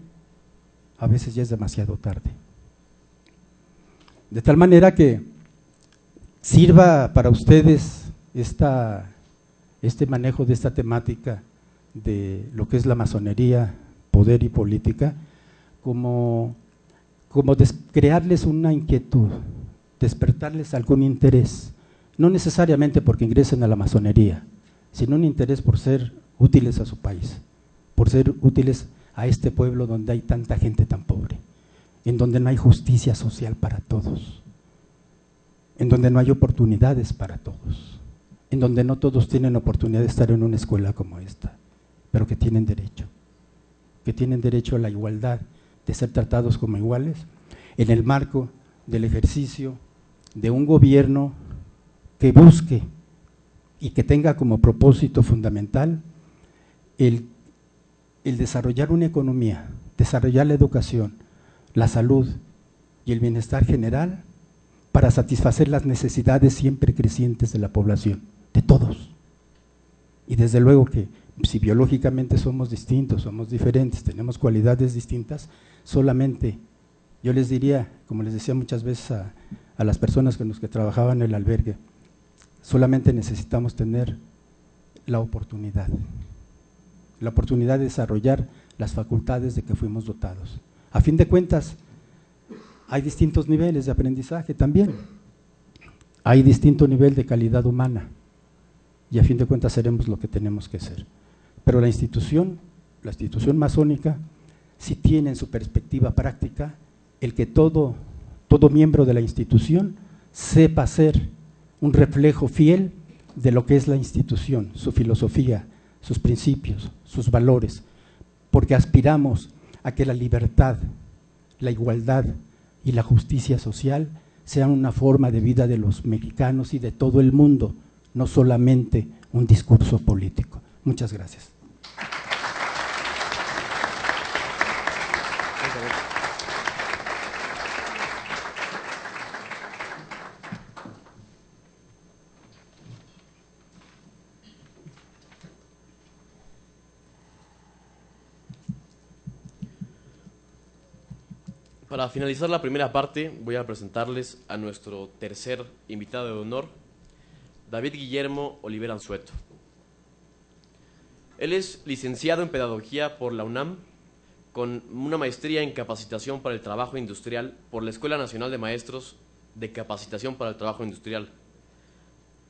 a veces ya es demasiado tarde. De tal manera que sirva para ustedes este manejo de esta temática de lo que es la masonería, poder y política, como crearles una inquietud, despertarles algún interés, no necesariamente porque ingresen a la masonería, sino un interés por ser útiles a su país, por ser útiles a este pueblo donde hay tanta gente tan pobre, en donde no hay justicia social para todos, en donde no hay oportunidades para todos, en donde no todos tienen oportunidad de estar en una escuela como esta, pero que tienen derecho a la igualdad, de ser tratados como iguales, en el marco del ejercicio de un gobierno que busque y que tenga como propósito fundamental el desarrollar una economía, desarrollar la educación, la salud y el bienestar general para satisfacer las necesidades siempre crecientes de la población, de todos. Y desde luego que si biológicamente somos distintos, somos diferentes, tenemos cualidades distintas, solamente yo les diría, como les decía muchas veces a las personas con las que trabajaban en el albergue, solamente necesitamos tener la oportunidad de desarrollar las facultades de que fuimos dotados. A fin de cuentas, hay distintos niveles de aprendizaje también, hay distinto nivel de calidad humana y a fin de cuentas seremos lo que tenemos que ser. Pero la institución masónica sí tiene en su perspectiva práctica el que todo miembro de la institución sepa ser un reflejo fiel de lo que es la institución, su filosofía, sus principios, sus valores, porque aspiramos a que la libertad, la igualdad y la justicia social sean una forma de vida de los mexicanos y de todo el mundo, no solamente un discurso político. Muchas gracias. Para finalizar la primera parte, voy a presentarles a nuestro tercer invitado de honor, David Guillermo Olivera Anzueto. Él es licenciado en Pedagogía por la UNAM, con una maestría en Capacitación para el Trabajo Industrial por la Escuela Nacional de Maestros de Capacitación para el Trabajo Industrial.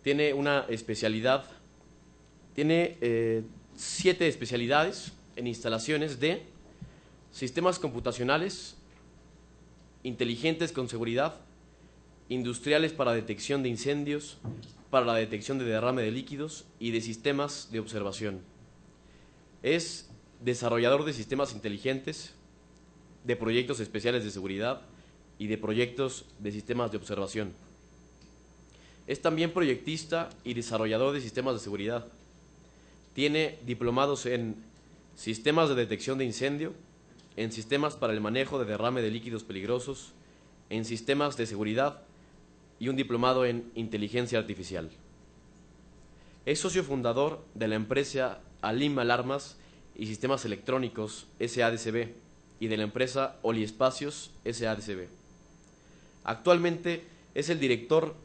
Tiene una especialidad, tiene 7 especialidades en instalaciones de sistemas computacionales, inteligentes con seguridad, industriales para detección de incendios, para la detección de derrame de líquidos y de sistemas de observación. Es desarrollador de sistemas inteligentes, de proyectos especiales de seguridad y de proyectos de sistemas de observación. Es también proyectista y desarrollador de sistemas de seguridad. Tiene diplomados en sistemas de detección de incendio, en sistemas para el manejo de derrame de líquidos peligrosos, en sistemas de seguridad y un diplomado en inteligencia artificial. Es socio fundador de la empresa Alim Alarmas y Sistemas Electrónicos SADCB y de la empresa Oliespacios SADCB. Actualmente es el director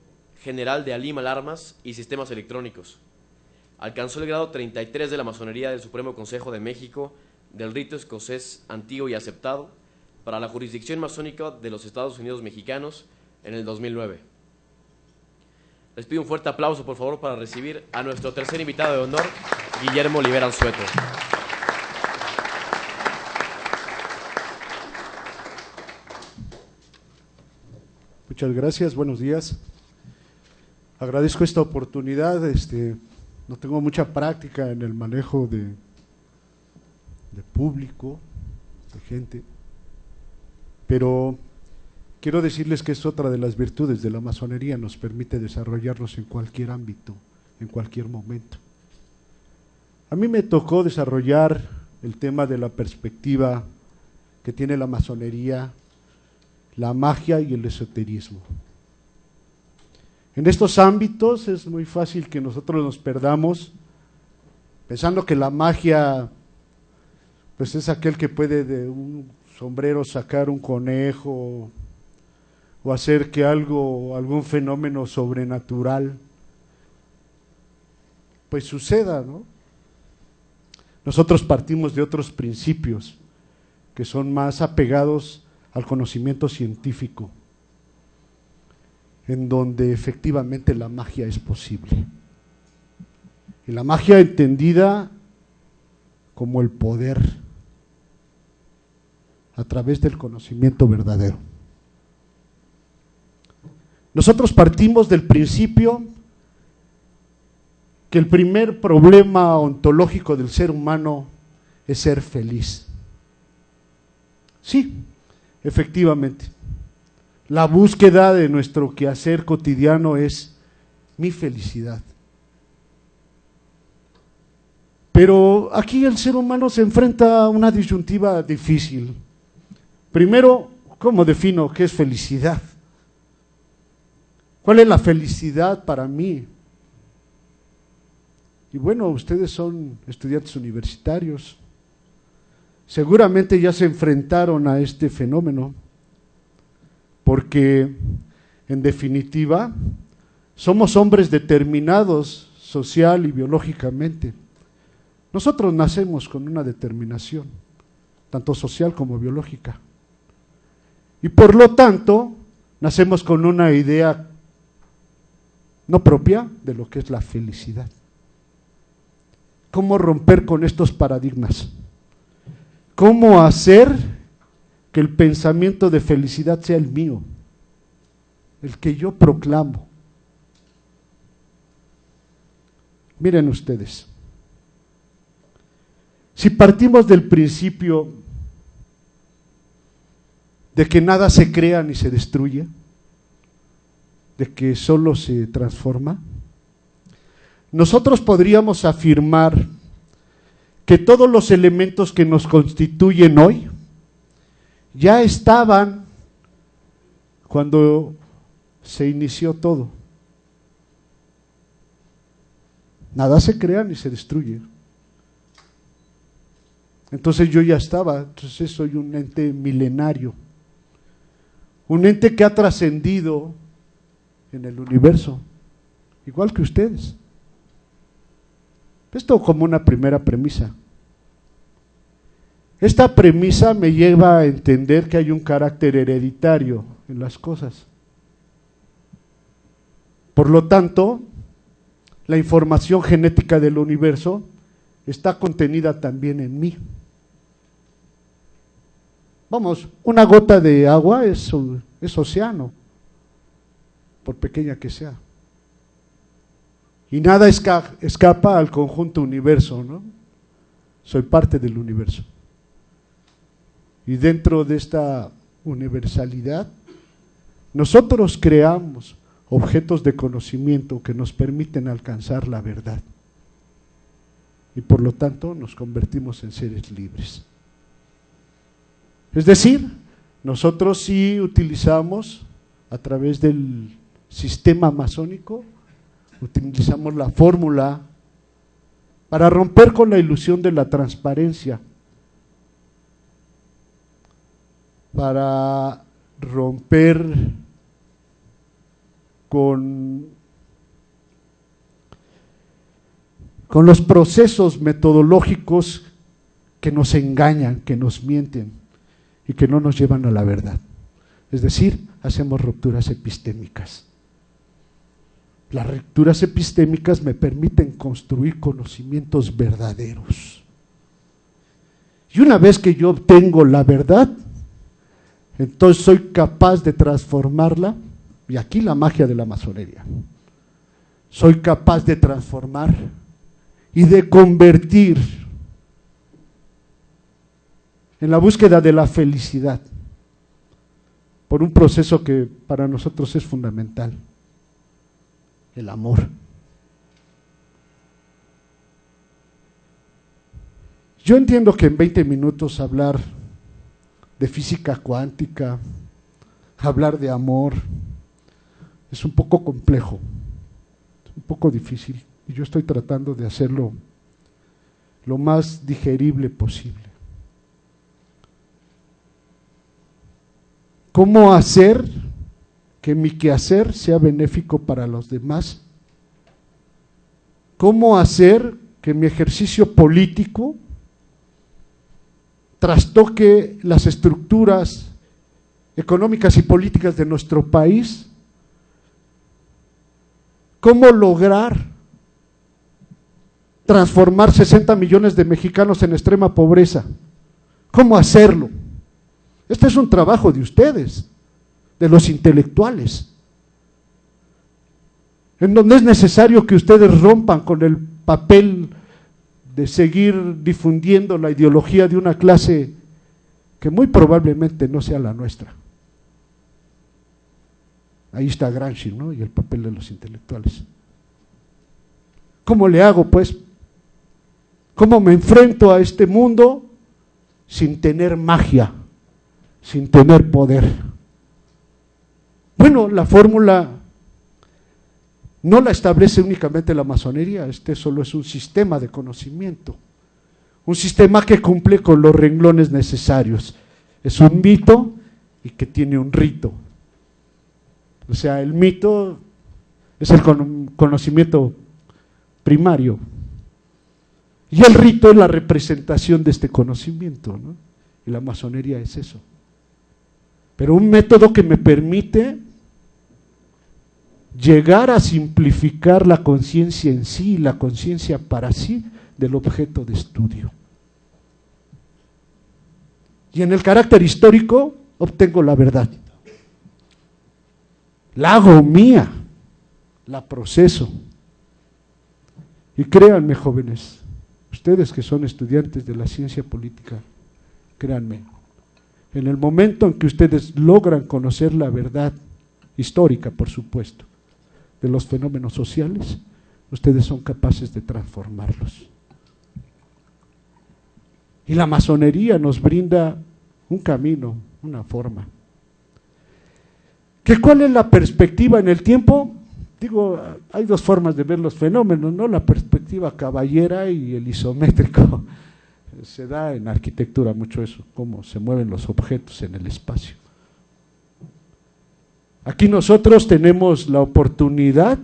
general de Alim Alarmas y Sistemas Electrónicos. Alcanzó el grado 33 de la masonería del Supremo Consejo de México del rito escocés antiguo y aceptado para la jurisdicción masónica de los Estados Unidos mexicanos en el 2009. Les pido un fuerte aplauso, por favor, para recibir a nuestro tercer invitado de honor, Guillermo Olivera Alzueto. Muchas gracias, buenos días. Agradezco esta oportunidad. No tengo mucha práctica en el manejo de público, de gente, pero quiero decirles que es otra de las virtudes de la masonería, nos permite desarrollarnos en cualquier ámbito, en cualquier momento. A mí me tocó desarrollar el tema de la perspectiva que tiene la masonería, la magia y el esoterismo. En estos ámbitos es muy fácil que nosotros nos perdamos pensando que la magia pues es aquel que puede de un sombrero sacar un conejo o hacer que algún fenómeno sobrenatural pues suceda, ¿no? Nosotros partimos de otros principios que son más apegados al conocimiento científico, en donde efectivamente la magia es posible. Y la magia entendida como el poder a través del conocimiento verdadero. Nosotros partimos del principio que el primer problema ontológico del ser humano es ser feliz. Sí, efectivamente. La búsqueda de nuestro quehacer cotidiano es mi felicidad. Pero aquí el ser humano se enfrenta a una disyuntiva difícil. Primero, ¿cómo defino qué es felicidad? ¿Cuál es la felicidad para mí? Y bueno, ustedes son estudiantes universitarios. Seguramente ya se enfrentaron a este fenómeno, porque en definitiva somos hombres determinados social y biológicamente. Nosotros nacemos con una determinación, tanto social como biológica. Y por lo tanto, nacemos con una idea no propia de lo que es la felicidad. ¿Cómo romper con estos paradigmas? ¿Cómo hacer que el pensamiento de felicidad sea el mío, el que yo proclamo? Miren ustedes, si partimos del principio de que nada se crea ni se destruye, de que solo se transforma, nosotros podríamos afirmar que todos los elementos que nos constituyen hoy ya estaban cuando se inició todo. Nada se crea ni se destruye. Entonces yo ya estaba, entonces soy un ente milenario, un ente que ha trascendido en el universo, igual que ustedes. Esto como una primera premisa. Esta premisa me lleva a entender que hay un carácter hereditario en las cosas. Por lo tanto, la información genética del universo está contenida también en mí. Vamos, una gota de agua es océano, por pequeña que sea. Y nada escapa al conjunto universo, ¿no? Soy parte del universo. Y dentro de esta universalidad, nosotros creamos objetos de conocimiento que nos permiten alcanzar la verdad. Y por lo tanto nos convertimos en seres libres. Es decir, nosotros sí utilizamos a través del sistema masónico, utilizamos la fórmula para romper con la ilusión de la transparencia, para romper con los procesos metodológicos que nos engañan, que nos mienten y que no nos llevan a la verdad. Es decir, hacemos rupturas epistémicas. Las lecturas epistémicas me permiten construir conocimientos verdaderos. Y una vez que yo obtengo la verdad, entonces soy capaz de transformarla, y aquí la magia de la masonería. Soy capaz de transformar y de convertir en la búsqueda de la felicidad por un proceso que para nosotros es fundamental, el amor. Yo entiendo que en 20 minutos hablar de física cuántica, hablar de amor, es un poco complejo, es un poco difícil, y yo estoy tratando de hacerlo lo más digerible posible. ¿Cómo hacer que mi quehacer sea benéfico para los demás? ¿Cómo hacer que mi ejercicio político trastoque las estructuras económicas y políticas de nuestro país? ¿Cómo lograr transformar 60 millones de mexicanos en extrema pobreza? ¿Cómo hacerlo? Este es un trabajo de ustedes, de los intelectuales, en donde es necesario que ustedes rompan con el papel de seguir difundiendo la ideología de una clase que muy probablemente no sea la nuestra. Ahí está Gramsci, ¿no? Y el papel de los intelectuales. ¿Cómo le hago, pues? ¿Cómo me enfrento a este mundo sin tener magia, sin tener poder? Bueno, la fórmula no la establece únicamente la masonería, este solo es un sistema de conocimiento, un sistema que cumple con los renglones necesarios. Es un mito y que tiene un rito. O sea, el mito es el conocimiento primario y el rito es la representación de este conocimiento, ¿no? Y la masonería es eso. Pero un método que me permite llegar a simplificar la conciencia en sí, la conciencia para sí del objeto de estudio. Y en el carácter histórico obtengo la verdad. La hago mía, la proceso. Y créanme, jóvenes, ustedes que son estudiantes de la ciencia política, créanme, en el momento en que ustedes logran conocer la verdad histórica, por supuesto, de los fenómenos sociales, ustedes son capaces de transformarlos. Y la masonería nos brinda un camino, una forma. ¿Cuál es la perspectiva en el tiempo? Digo, hay dos formas de ver los fenómenos, ¿no? La perspectiva caballera y el isométrico. Se da en arquitectura mucho eso, cómo se mueven los objetos en el espacio. Aquí nosotros tenemos la oportunidad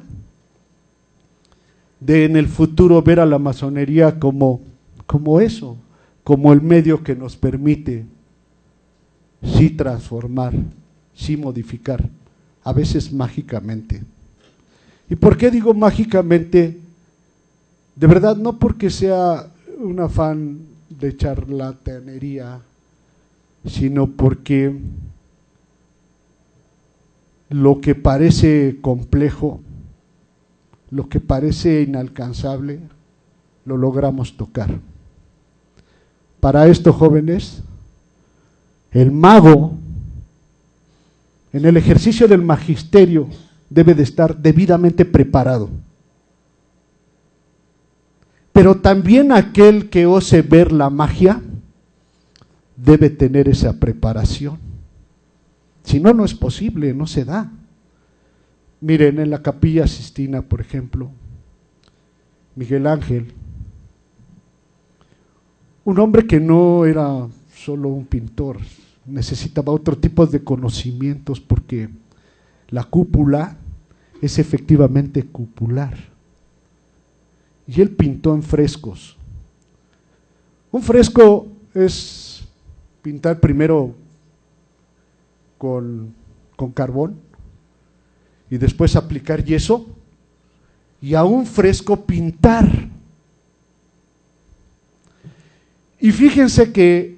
de en el futuro ver a la masonería como eso, como el medio que nos permite sí transformar, sí modificar, a veces mágicamente. ¿Y por qué digo mágicamente? De verdad, no porque sea un afán de charlatanería, sino porque lo que parece complejo, lo que parece inalcanzable, lo logramos tocar. Para esto, jóvenes, el mago, en el ejercicio del magisterio, debe de estar debidamente preparado. Pero también aquel que ose ver la magia debe tener esa preparación. Si no, no es posible, no se da. Miren, en la Capilla Sixtina, por ejemplo, Miguel Ángel, un hombre que no era solo un pintor, necesitaba otro tipo de conocimientos porque la cúpula es efectivamente cupular. Y él pintó en frescos. Un fresco es pintar primero con carbón y después aplicar yeso y a un fresco pintar. Y fíjense que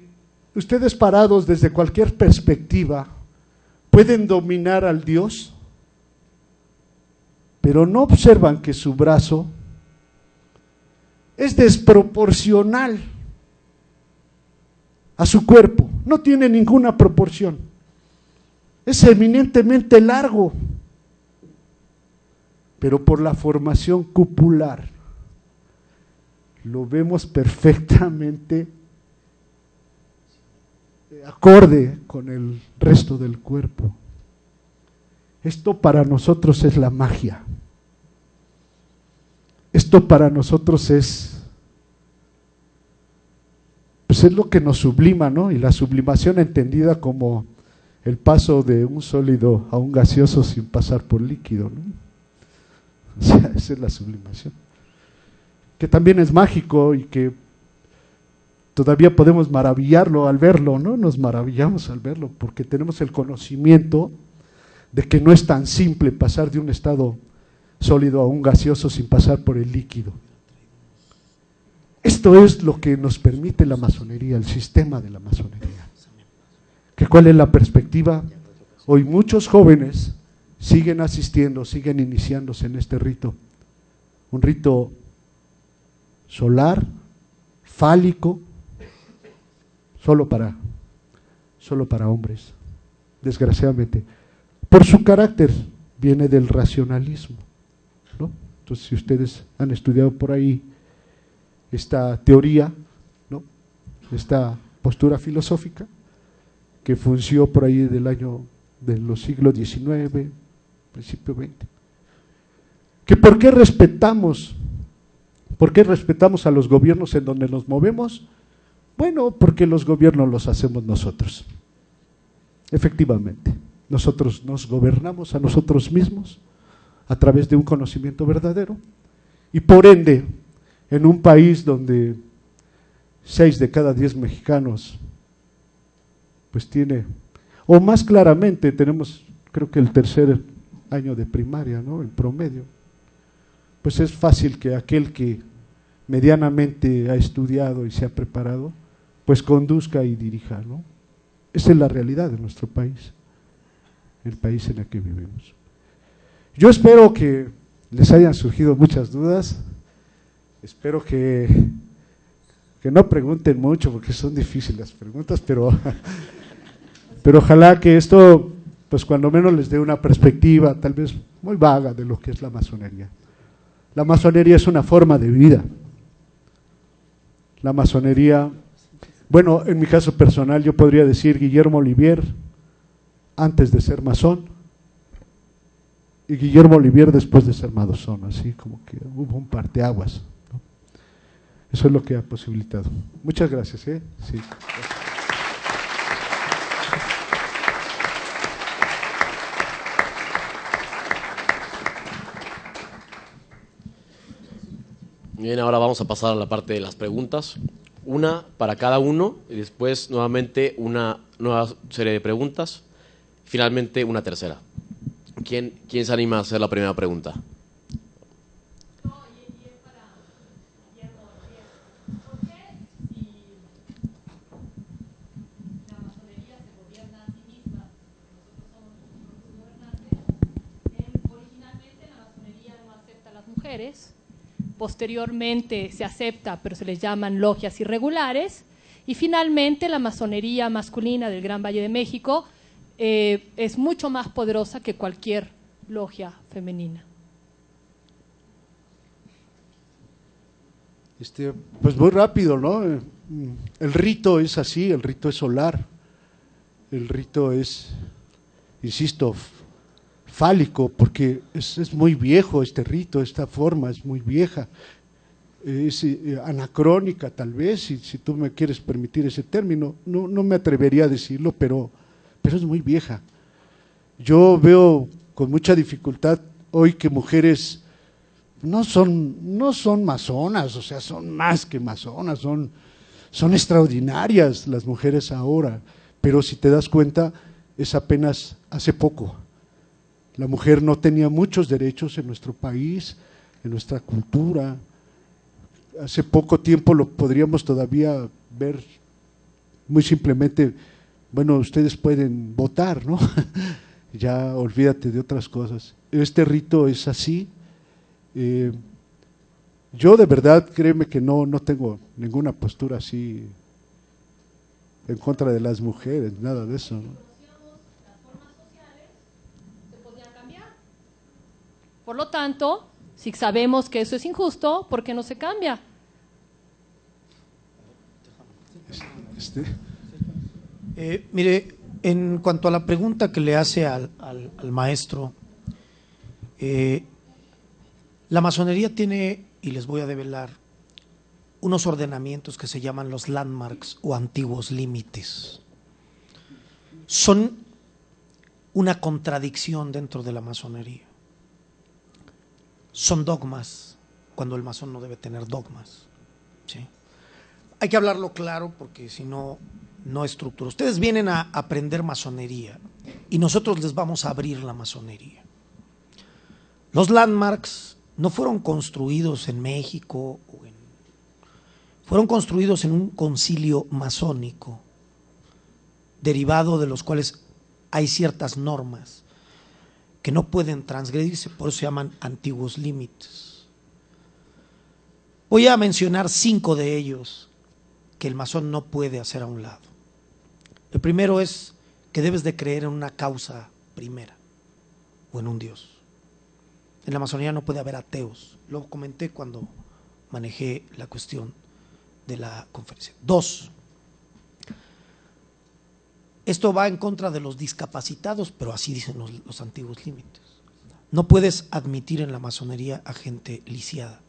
ustedes parados desde cualquier perspectiva pueden dominar al Dios, pero no observan que su brazo es desproporcional a su cuerpo, no tiene ninguna proporción, es eminentemente largo, pero por la formación cupular lo vemos perfectamente acorde con el resto del cuerpo. Esto para nosotros es la magia. Esto para nosotros pues es lo que nos sublima, ¿no? Y la sublimación entendida como el paso de un sólido a un gaseoso sin pasar por líquido, ¿no? O sea, esa es la sublimación. Que también es mágico y que todavía podemos maravillarlo al verlo, ¿no? Nos maravillamos al verlo porque tenemos el conocimiento de que no es tan simple pasar de un estado sólido a un gaseoso sin pasar por el líquido. Esto es lo que nos permite la masonería, el sistema de la masonería. ¿Que cuál es la perspectiva? Hoy muchos jóvenes siguen asistiendo, siguen iniciándose en este rito. Un rito solar, fálico, solo para hombres, desgraciadamente. Por su carácter viene del racionalismo, ¿no? Entonces, si ustedes han estudiado por ahí esta teoría, ¿no? Esta postura filosófica que funcionó por ahí de los siglos XIX, principio XX. Que ¿por qué respetamos a los gobiernos en donde nos movemos? Bueno, porque los gobiernos los hacemos nosotros. Efectivamente, nosotros nos gobernamos a nosotros mismos a través de un conocimiento verdadero y por ende, en un país donde 6 de cada 10 mexicanos pues tiene, o más claramente tenemos creo que el tercer año de primaria, ¿no? En promedio, pues es fácil que aquel que medianamente ha estudiado y se ha preparado, pues conduzca y dirija, ¿no? Esa es la realidad de nuestro país, el país en el que vivimos. Yo espero que les hayan surgido muchas dudas, espero que no pregunten mucho porque son difíciles las preguntas, pero ojalá que esto, pues cuando menos les dé una perspectiva tal vez muy vaga de lo que es la masonería. La masonería es una forma de vida. La masonería, bueno, en mi caso personal yo podría decir Guillermo Olivier antes de ser masón y Guillermo Olivier después de ser masón, así como que hubo un parteaguas, ¿no? Eso es lo que ha posibilitado. Muchas gracias, Sí. Bien, ahora vamos a pasar a la parte de las preguntas. Una para cada uno y después nuevamente una nueva serie de preguntas. Finalmente una tercera. ¿Quién se anima a hacer la primera pregunta? Posteriormente se acepta, pero se les llaman logias irregulares, y finalmente la masonería masculina del Gran Valle de México es mucho más poderosa que cualquier logia femenina. Pues muy rápido, ¿no? El rito es así, el rito es solar, el rito es, insisto, fálico, porque es muy viejo este rito, esta forma es muy vieja, es anacrónica tal vez, si tú me quieres permitir ese término, no me atrevería a decirlo, pero es muy vieja. Yo veo con mucha dificultad hoy que mujeres no son masonas, o sea, son más que masonas, son extraordinarias las mujeres ahora, pero si te das cuenta, es apenas hace poco. La mujer no tenía muchos derechos en nuestro país, en nuestra cultura. Hace poco tiempo lo podríamos todavía ver muy simplemente, bueno, ustedes pueden votar, ¿no? Ya olvídate de otras cosas. Este rito es así. Yo de verdad, créeme que no tengo ninguna postura así en contra de las mujeres, nada de eso, ¿no? Por lo tanto, si sabemos que eso es injusto, ¿por qué no se cambia? Mire, en cuanto a la pregunta que le hace al maestro, la masonería tiene, y les voy a develar, unos ordenamientos que se llaman los landmarks o antiguos límites. Son una contradicción dentro de la masonería. Son dogmas, cuando el masón no debe tener dogmas, ¿sí? Hay que hablarlo claro porque si no, no estructura. Ustedes vienen a aprender masonería y nosotros les vamos a abrir la masonería. Los landmarks no fueron construidos en México, fueron construidos en un concilio masónico, derivado de los cuales hay ciertas normas que no pueden transgredirse, por eso se llaman antiguos límites. Voy a mencionar 5 de ellos que el masón no puede hacer a un lado. El primero es que debes de creer en una causa primera o en un Dios. En la masonería no puede haber ateos. Lo comenté cuando manejé la cuestión de la conferencia. 2. Esto va en contra de los discapacitados, pero así dicen los antiguos límites. No puedes admitir en la masonería a gente lisiada,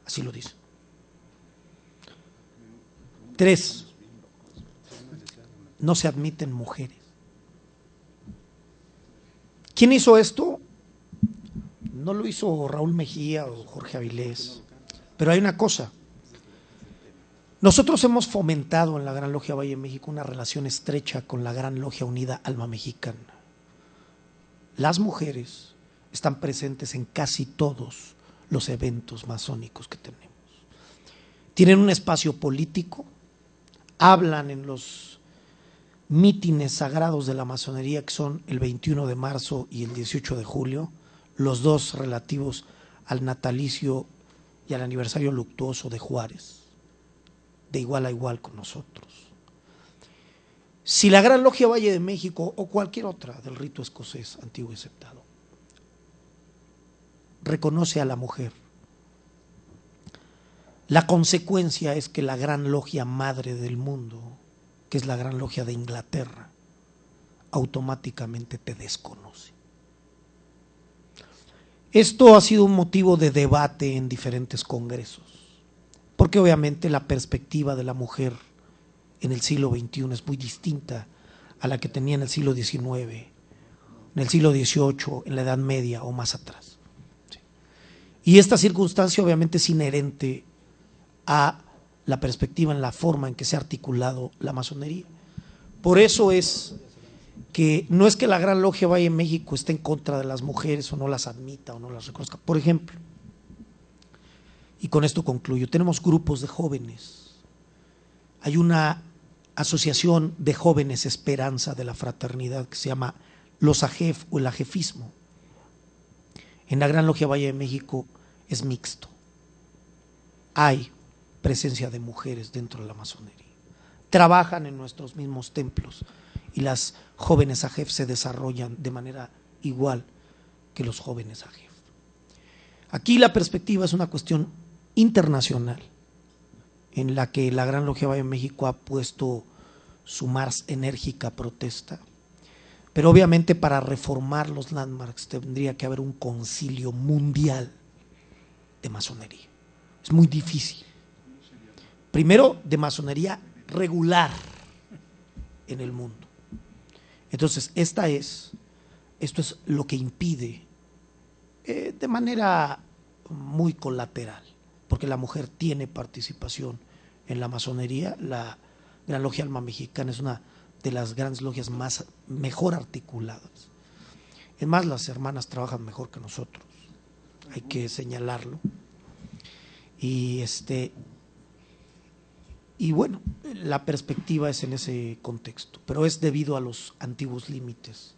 así lo dicen. 3. No se admiten mujeres. ¿Quién hizo esto? No lo hizo Raúl Mejía o Jorge Avilés, pero hay una cosa. Nosotros hemos fomentado en la Gran Logia Valle de México una relación estrecha con la Gran Logia Unida Alma Mexicana. Las mujeres están presentes en casi todos los eventos masónicos que tenemos. Tienen un espacio político, hablan en los mítines sagrados de la masonería que son el 21 de marzo y el 18 de julio, los dos relativos al natalicio y al aniversario luctuoso de Juárez. De igual a igual con nosotros. Si la Gran Logia Valle de México o cualquier otra del rito escocés antiguo y aceptado reconoce a la mujer, la consecuencia es que la Gran Logia Madre del mundo, que es la Gran Logia de Inglaterra, automáticamente te desconoce. Esto ha sido un motivo de debate en diferentes congresos, porque obviamente la perspectiva de la mujer en el siglo XXI es muy distinta a la que tenía en el siglo XIX, en el siglo XVIII, en la Edad Media o más atrás. Sí. Y esta circunstancia obviamente es inherente a la perspectiva en la forma en que se ha articulado la masonería. Por eso es que no es que la Gran Logia Valle de México esté en contra de las mujeres o no las admita o no las reconozca. Por ejemplo, y con esto concluyo, tenemos grupos de jóvenes. Hay una asociación de jóvenes Esperanza de la Fraternidad que se llama los AJEF o el ajefismo. En la Gran Logia Valle de México es mixto. Hay presencia de mujeres dentro de la masonería. Trabajan en nuestros mismos templos y las jóvenes AJEF se desarrollan de manera igual que los jóvenes AJEF. Aquí la perspectiva es una cuestión internacional en la que la Gran Logia Valle de México ha puesto su más enérgica protesta, pero obviamente para reformar los landmarks tendría que haber un concilio mundial de masonería. Es muy difícil. Primero, de masonería regular en el mundo. Entonces, esto es lo que impide de manera muy colateral, porque la mujer tiene participación en la masonería. La Gran Logia Alma Mexicana es una de las grandes logias mejor articuladas. Es más, las hermanas trabajan mejor que nosotros. hay que señalarlo. Y y bueno, la perspectiva es en ese contexto, pero es debido a los antiguos límites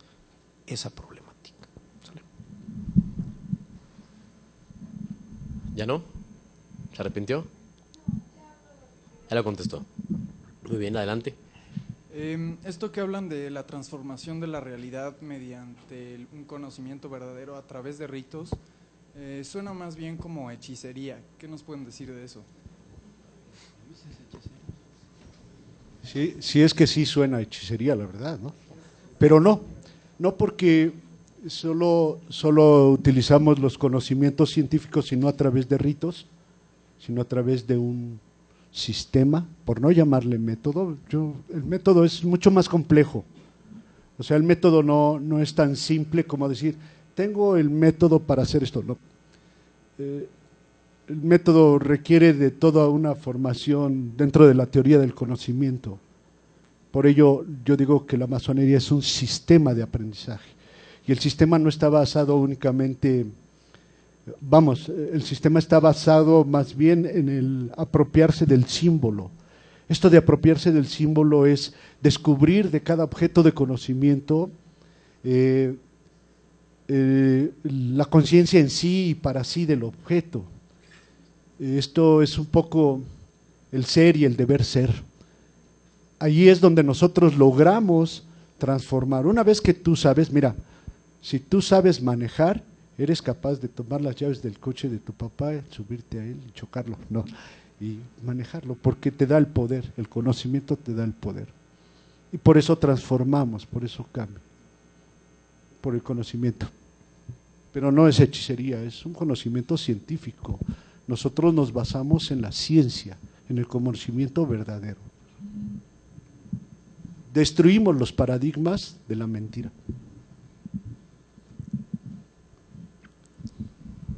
esa problemática. ¿Sale? ¿Ya no? ¿Se arrepintió? Ya lo contestó. Muy bien, adelante. Esto que hablan de la transformación de la realidad mediante un conocimiento verdadero a través de ritos, suena más bien como hechicería. ¿Qué nos pueden decir de eso? Sí, es que sí suena a hechicería, la verdad, ¿no? Pero no porque solo utilizamos los conocimientos científicos, sino a través de ritos, sino a través de un sistema, por no llamarle método. El método es mucho más complejo. O sea, el método no es tan simple como decir, tengo el método para hacer esto. No. El método requiere de toda una formación dentro de la teoría del conocimiento. Por ello, yo digo que la masonería es un sistema de aprendizaje. Y el sistema no está basado únicamente, el sistema está basado más bien en el apropiarse del símbolo. Esto de apropiarse del símbolo es descubrir de cada objeto de conocimiento la conciencia en sí y para sí del objeto. Esto es un poco el ser y el deber ser. Allí es donde nosotros logramos transformar. Una vez que tú sabes, mira, si tú sabes manejar, eres capaz de tomar las llaves del coche de tu papá, subirte a él y chocarlo, no, y manejarlo, porque te da el poder, el conocimiento te da el poder. Y por eso transformamos, por eso cambia, por el conocimiento. Pero no es hechicería, es un conocimiento científico. Nosotros nos basamos en la ciencia, en el conocimiento verdadero. Destruimos los paradigmas de la mentira.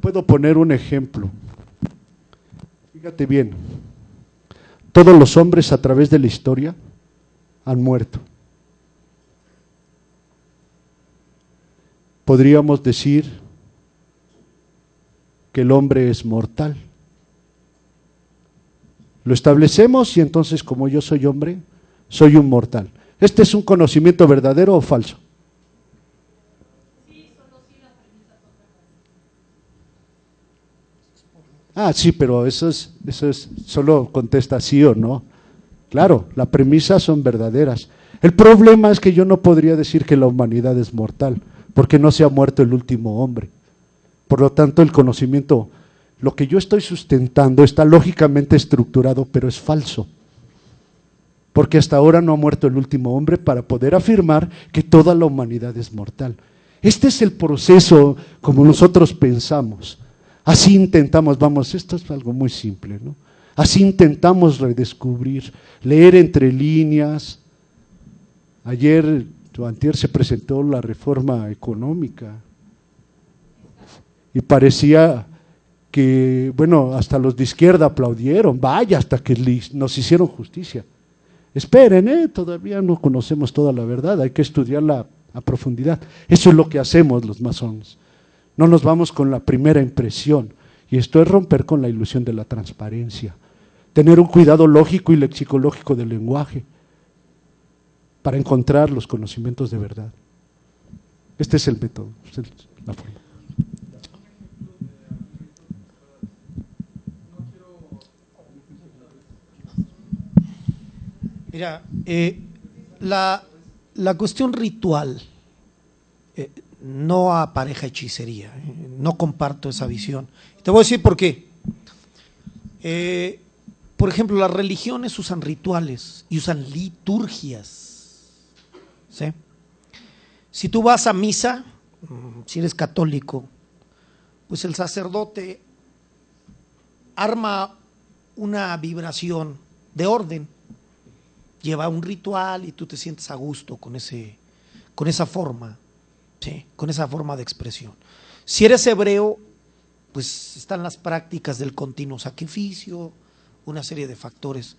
Puedo poner un ejemplo. Fíjate bien, todos los hombres a través de la historia han muerto. Podríamos decir que el hombre es mortal. Lo establecemos y entonces, como yo soy hombre, soy un mortal. ¿Este es un conocimiento verdadero o falso? Sí, pero eso es solo contesta sí o no. Claro, las premisas son verdaderas. El problema es que yo no podría decir que la humanidad es mortal, porque no se ha muerto el último hombre. Por lo tanto, el conocimiento, lo que yo estoy sustentando está lógicamente estructurado, pero es falso. Porque hasta ahora no ha muerto el último hombre para poder afirmar que toda la humanidad es mortal. Este es el proceso como nosotros pensamos. Así intentamos, esto es algo muy simple, ¿no? Así intentamos redescubrir, leer entre líneas. Ayer o antier se presentó la reforma económica y parecía que, hasta los de izquierda aplaudieron, vaya, hasta que nos hicieron justicia. Esperen, todavía no conocemos toda la verdad, hay que estudiarla a profundidad. Eso es lo que hacemos los masones. No nos vamos con la primera impresión, y esto es romper con la ilusión de la transparencia, tener un cuidado lógico y lexicológico del lenguaje para encontrar los conocimientos de verdad. Este es el método, esta es la forma. Mira, la cuestión ritual no apareja hechicería, no comparto esa visión. Te voy a decir por qué. Por ejemplo, las religiones usan rituales y usan liturgias, ¿sí? Si tú vas a misa, si eres católico, pues el sacerdote arma una vibración de orden, lleva un ritual y tú te sientes a gusto con esa forma, ¿sí? Con esa forma de expresión. Si eres hebreo, pues están las prácticas del continuo sacrificio, una serie de factores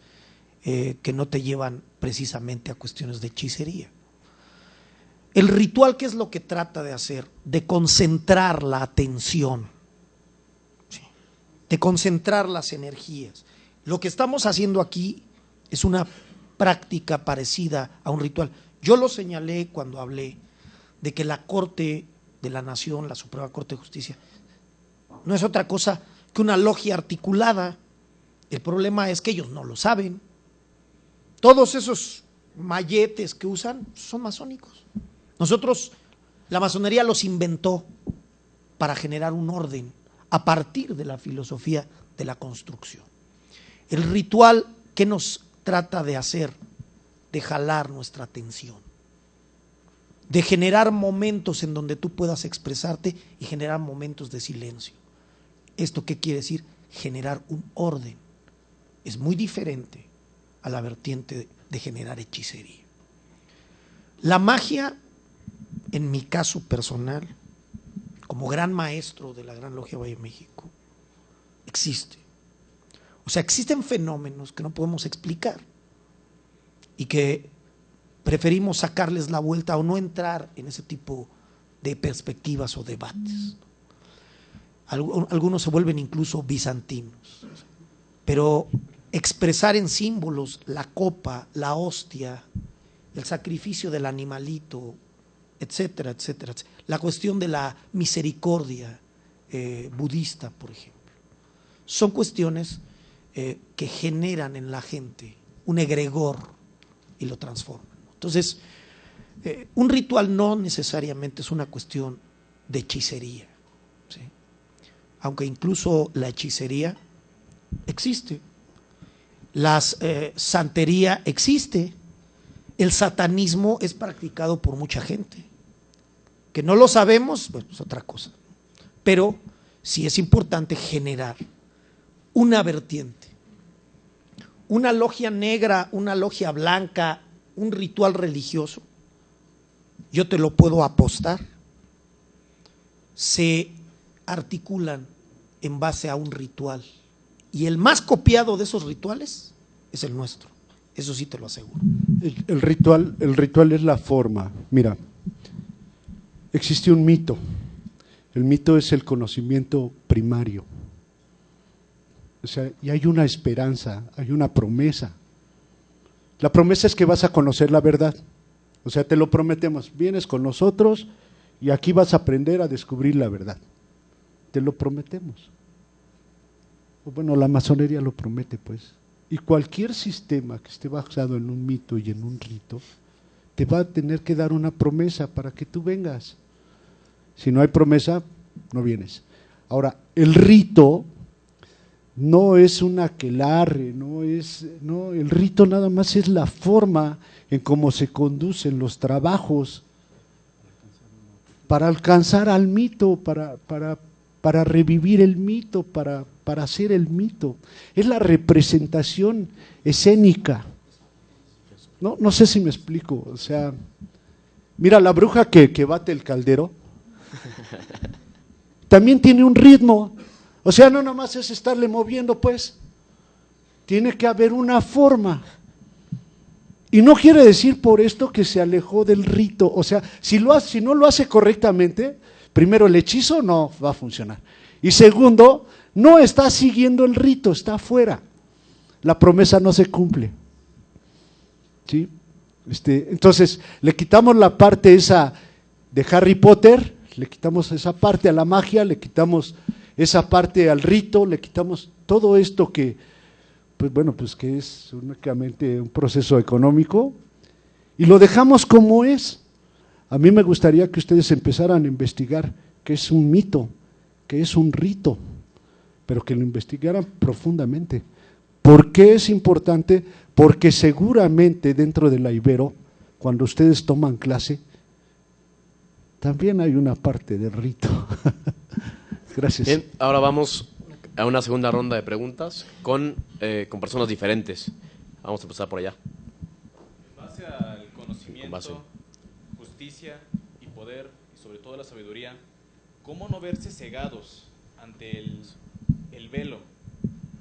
que no te llevan precisamente a cuestiones de hechicería. El ritual, ¿qué es lo que trata de hacer? De concentrar la atención de concentrar las energías. Lo que estamos haciendo aquí es una práctica parecida a un ritual. Yo lo señalé cuando hablé de que la Corte de la Nación, la Suprema Corte de Justicia, no es otra cosa que una logia articulada. El problema es que ellos no lo saben. Todos esos malletes que usan son masónicos. Nosotros, la masonería los inventó para generar un orden a partir de la filosofía de la construcción. El ritual, ¿qué nos trata de hacer? De jalar nuestra atención, de generar momentos en donde tú puedas expresarte y generar momentos de silencio. ¿Esto qué quiere decir? Generar un orden. Es muy diferente a la vertiente de generar hechicería. La magia, en mi caso personal, como gran maestro de la Gran Logia Valle de México, existe. O sea, existen fenómenos que no podemos explicar y que preferimos sacarles la vuelta o no entrar en ese tipo de perspectivas o debates. Algunos se vuelven incluso bizantinos, pero expresar en símbolos la copa, la hostia, el sacrificio del animalito, etcétera, etcétera, etcétera. La cuestión de la misericordia budista, por ejemplo, son cuestiones que generan en la gente un egregor y lo transforman. Entonces, un ritual no necesariamente es una cuestión de hechicería, ¿sí? Aunque incluso la hechicería existe, la santería existe, el satanismo es practicado por mucha gente. Que no lo sabemos, bueno, es otra cosa. Pero sí es importante generar una vertiente, una logia negra, una logia blanca, un ritual religioso. Yo te lo puedo apostar. Se articulan en base a un ritual. Y el más copiado de esos rituales es el nuestro. Eso sí te lo aseguro. El ritual es la forma. Mira, existe un mito. El mito es el conocimiento primario. O sea, y hay una esperanza, hay una promesa. La promesa es que vas a conocer la verdad. O sea, te lo prometemos. Vienes con nosotros y aquí vas a aprender a descubrir la verdad. Te lo prometemos. Bueno, la masonería lo promete, pues. Y cualquier sistema que esté basado en un mito y en un rito, te va a tener que dar una promesa para que tú vengas. Si no hay promesa, no vienes. Ahora, el rito no es un aquelarre, no, el rito nada más es la forma en cómo se conducen los trabajos para alcanzar al mito, para revivir el mito, para hacer el mito. Es la representación escénica. No sé si me explico. O sea, mira, la bruja que bate el caldero también tiene un ritmo. O sea, no nomás es estarle moviendo, pues. Tiene que haber una forma. Y no quiere decir por esto que se alejó del rito. O sea, si no lo hace correctamente, primero, el hechizo no va a funcionar. Y segundo, no está siguiendo el rito, está afuera. La promesa no se cumple. ¿Sí? Entonces, le quitamos la parte esa de Harry Potter, le quitamos esa parte a la magia, le quitamos esa parte al rito, le quitamos todo esto que, pues bueno, pues que es únicamente un proceso económico, y lo dejamos como es. A mí me gustaría que ustedes empezaran a investigar qué es un mito, qué es un rito, pero que lo investigaran profundamente. ¿Por qué es importante? Porque seguramente dentro de la Ibero, cuando ustedes toman clase, también hay una parte de rito. Gracias. Bien, ahora vamos a una segunda ronda de preguntas con personas diferentes. Vamos a empezar por allá. En base al conocimiento, justicia y poder, y sobre todo la sabiduría, ¿cómo no verse cegados ante el velo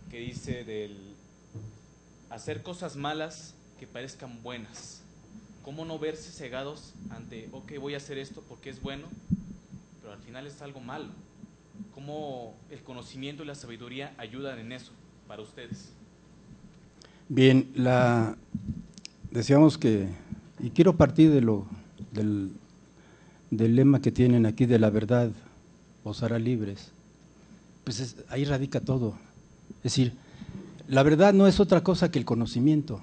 que dice del hacer cosas malas que parezcan buenas? ¿Cómo no verse cegados ante, ok, voy a hacer esto porque es bueno, pero al final es algo malo? ¿Cómo el conocimiento y la sabiduría ayudan en eso para ustedes? Bien, decíamos que, y quiero partir del lema que tienen aquí de la verdad os hará libres, pues ahí radica todo. Es decir, la verdad no es otra cosa que el conocimiento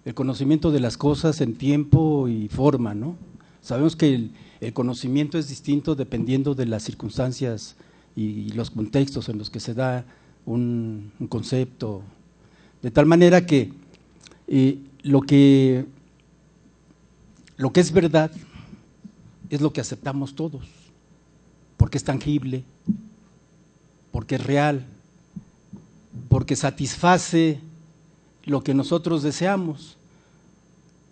de las cosas en tiempo y forma, ¿no? Sabemos que el conocimiento es distinto dependiendo de las circunstancias y los contextos en los que se da un concepto, de tal manera que lo que es verdad es lo que aceptamos todos, porque es tangible, porque es real, porque satisface lo que nosotros deseamos. En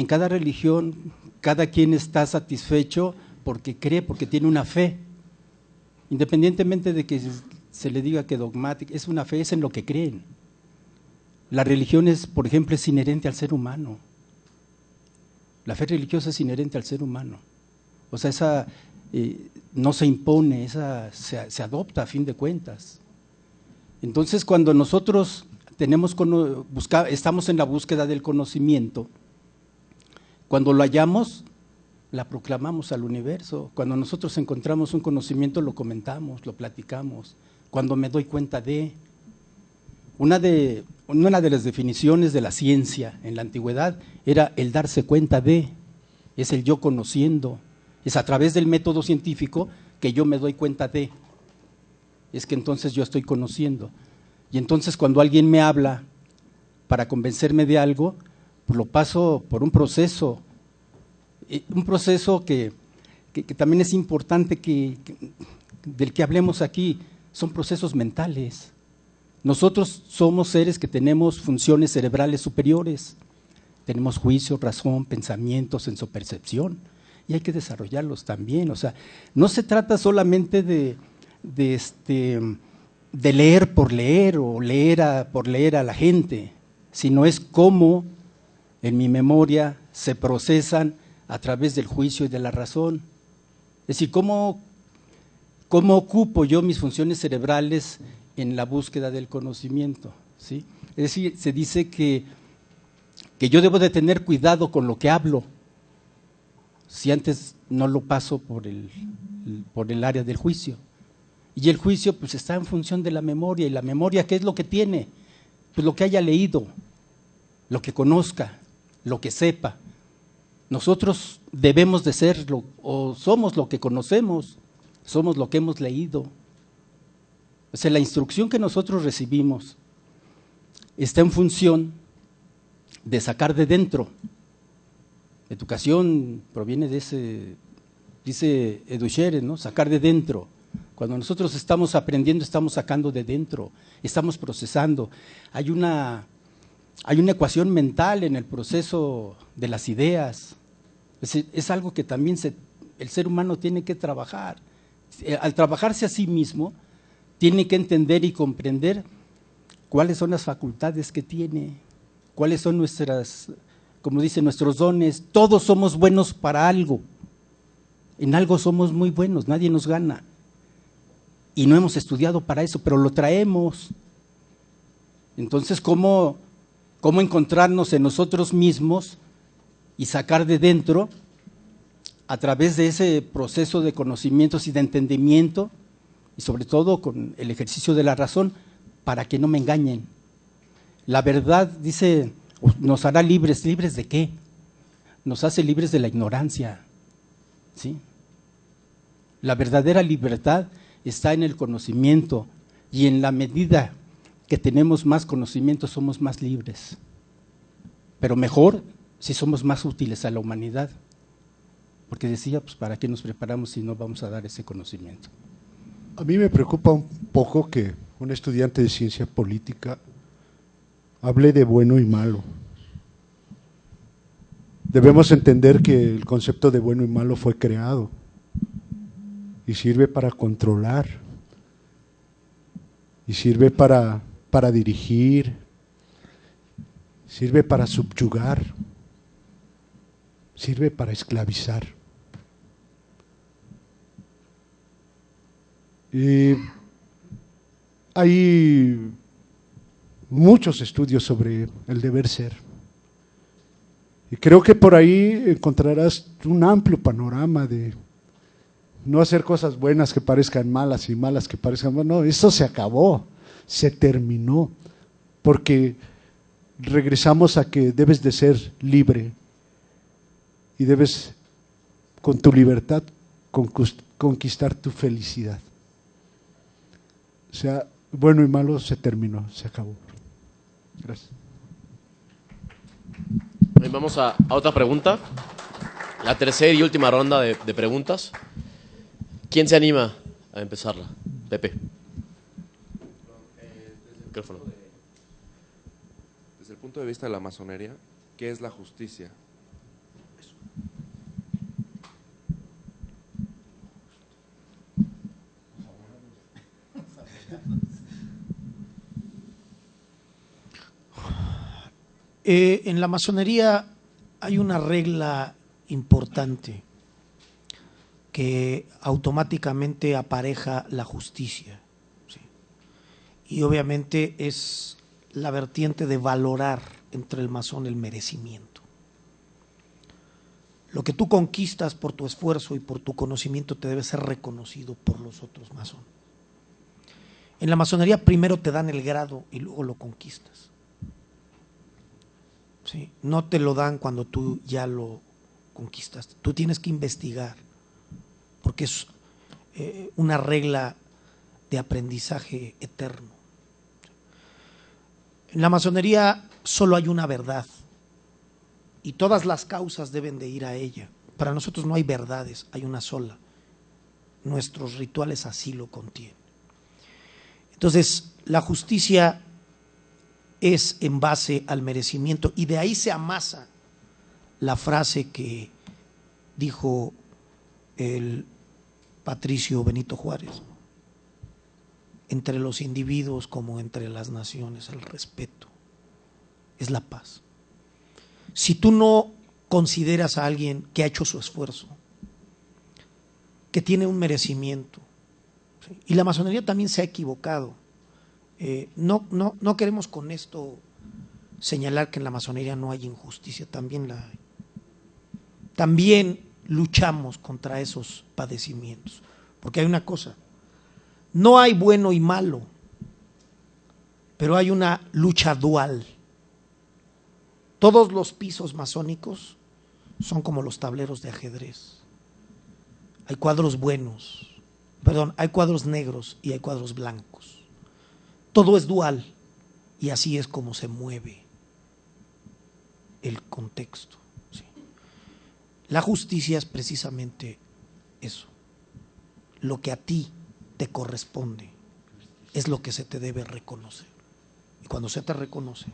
cada religión, cada quien está satisfecho porque cree, porque tiene una fe, independientemente de que se le diga que dogmática, es una fe, es en lo que creen. La religión por ejemplo, es inherente al ser humano. La fe religiosa es inherente al ser humano. O sea, esa no se impone, esa se adopta a fin de cuentas. Entonces, cuando nosotros estamos en la búsqueda del conocimiento, cuando lo hallamos, la proclamamos al universo. Cuando nosotros encontramos un conocimiento, lo comentamos, lo platicamos. Cuando me doy cuenta una de las definiciones de la ciencia en la antigüedad era el darse cuenta es el yo conociendo, es a través del método científico que yo me doy cuenta es que entonces yo estoy conociendo. Y entonces cuando alguien me habla para convencerme de algo, pues lo paso por un proceso que también es importante del que hablemos aquí, son procesos mentales. Nosotros somos seres que tenemos funciones cerebrales superiores, tenemos juicio, razón, pensamiento, sensopercepción, y hay que desarrollarlos también. O sea, no se trata solamente de leer por leer o por leer a la gente, sino es cómo en mi memoria se procesan a través del juicio y de la razón. Es decir, cómo ocupo yo mis funciones cerebrales en la búsqueda del conocimiento, ¿sí? Es decir, se dice que yo debo de tener cuidado con lo que hablo, si antes no lo paso por el área del juicio. Y el juicio pues está en función de la memoria, y la memoria, ¿qué es lo que tiene? Pues lo que haya leído, lo que conozca, lo que sepa. Nosotros debemos de ser o somos lo que conocemos, somos lo que hemos leído. O sea, la instrucción que nosotros recibimos está en función de sacar de dentro. Educación proviene de dice Edu Scherez, ¿no? Sacar de dentro. Cuando nosotros estamos aprendiendo, estamos sacando de dentro, estamos procesando. Hay una ecuación mental en el proceso de las ideas. Es algo que también el ser humano tiene que trabajar. Al trabajarse a sí mismo, tiene que entender y comprender cuáles son las facultades que tiene, cuáles son como dice, nuestros dones. Todos somos buenos para algo. En algo somos muy buenos, nadie nos gana. Y no hemos estudiado para eso, pero lo traemos. Entonces, ¿cómo encontrarnos en nosotros mismos y sacar de dentro, a través de ese proceso de conocimientos y de entendimiento, y sobre todo con el ejercicio de la razón, para que no me engañen? La verdad, dice, nos hará libres. ¿Libres de qué? Nos hace libres de la ignorancia, ¿sí? La verdadera libertad está en el conocimiento, y en la medida que tenemos más conocimiento somos más libres, pero mejor si somos más útiles a la humanidad, porque decía, pues ¿para qué nos preparamos si no vamos a dar ese conocimiento? A mí me preocupa un poco que un estudiante de ciencia política hable de bueno y malo. Debemos entender que el concepto de bueno y malo fue creado y sirve para controlar, y sirve para dirigir, sirve para subyugar, sirve para esclavizar. Hay muchos estudios sobre el deber ser. Y creo que por ahí encontrarás un amplio panorama de no hacer cosas buenas que parezcan malas y malas que parezcan buenas. No, eso se acabó, se terminó, porque regresamos a que debes de ser libre y debes con tu libertad conquistar tu felicidad. O sea, bueno y malo se terminó, se acabó. Gracias. Vamos a otra pregunta, la tercera y última ronda de preguntas. ¿Quién se anima a empezarla? Pepe. Micrófono. Desde el punto de vista de la masonería, ¿qué es la justicia? En la masonería hay una regla importante que automáticamente apareja la justicia, ¿sí? Y obviamente es la vertiente de valorar entre el masón el merecimiento. Lo que tú conquistas por tu esfuerzo y por tu conocimiento te debe ser reconocido por los otros masones. En la masonería primero te dan el grado y luego lo conquistas. ¿Sí? No te lo dan cuando tú ya lo conquistaste. Tú tienes que investigar, porque es una regla de aprendizaje eterno. En la masonería solo hay una verdad y todas las causas deben de ir a ella. Para nosotros no hay verdades, hay una sola. Nuestros rituales así lo contienen. Entonces, la justicia es en base al merecimiento, y de ahí se amasa la frase que dijo el patricio Benito Juárez: entre los individuos como entre las naciones, el respeto es la paz. Si tú no consideras a alguien que ha hecho su esfuerzo, que tiene un merecimiento, ¿sí? Y la masonería también se ha equivocado. No queremos con esto señalar que en la masonería no hay injusticia, también la hay. También luchamos contra esos padecimientos, porque hay una cosa: no hay bueno y malo, pero hay una lucha dual. Todos los pisos masónicos son como los tableros de ajedrez. Hay cuadros buenos, hay cuadros negros y hay cuadros blancos. Todo es dual, y así es como se mueve el contexto, ¿sí? La justicia es precisamente eso. Lo que a ti te corresponde es lo que se te debe reconocer. Y cuando se te reconoce,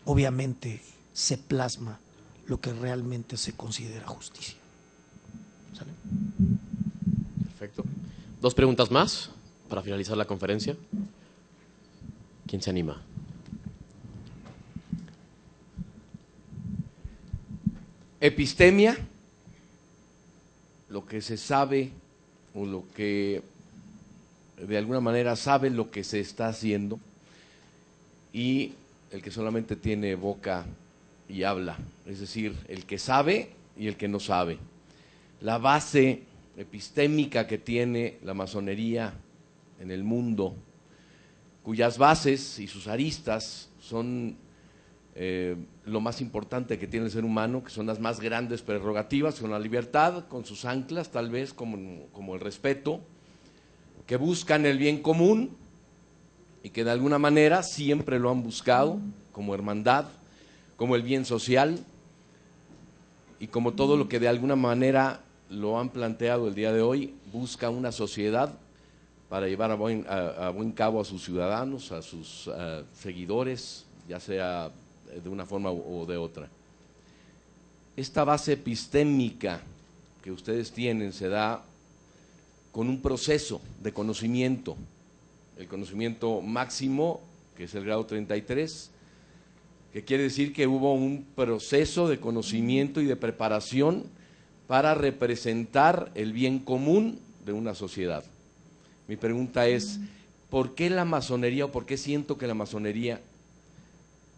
obviamente se plasma lo que realmente se considera justicia. ¿Sale? Perfecto. 2 preguntas más para finalizar la conferencia. ¿Quién se anima? Epistemia, lo que se sabe o lo que de alguna manera sabe lo que se está haciendo, y el que solamente tiene boca y habla, es decir, el que sabe y el que no sabe. La base epistémica que tiene la masonería en el mundo, cuyas bases y sus aristas son lo más importante que tiene el ser humano, que son las más grandes prerrogativas, con la libertad, con sus anclas tal vez como el respeto, que buscan el bien común y que de alguna manera siempre lo han buscado, como hermandad, como el bien social y como todo lo que de alguna manera lo han planteado el día de hoy, busca una sociedad para llevar a buen cabo a sus ciudadanos, a sus seguidores, ya sea de una forma o de otra. Esta base epistémica que ustedes tienen se da con un proceso de conocimiento, el conocimiento máximo, que es el grado 33, que quiere decir que hubo un proceso de conocimiento y de preparación para representar el bien común de una sociedad. Mi pregunta es, ¿por qué la masonería o por qué siento que la masonería,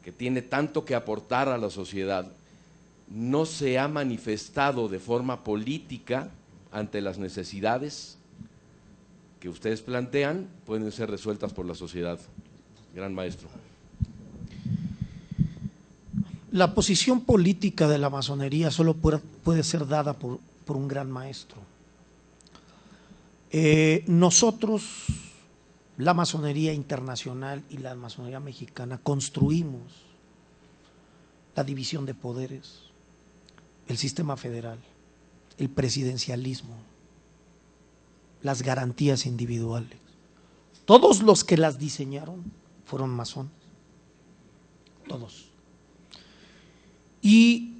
que tiene tanto que aportar a la sociedad, no se ha manifestado de forma política ante las necesidades que ustedes plantean, pueden ser resueltas por la sociedad? Gran maestro. La posición política de la masonería solo puede ser dada por un gran maestro. Nosotros, la masonería internacional y la masonería mexicana, construimos la división de poderes, el sistema federal, el presidencialismo, las garantías individuales. Todos los que las diseñaron fueron masones, todos. Y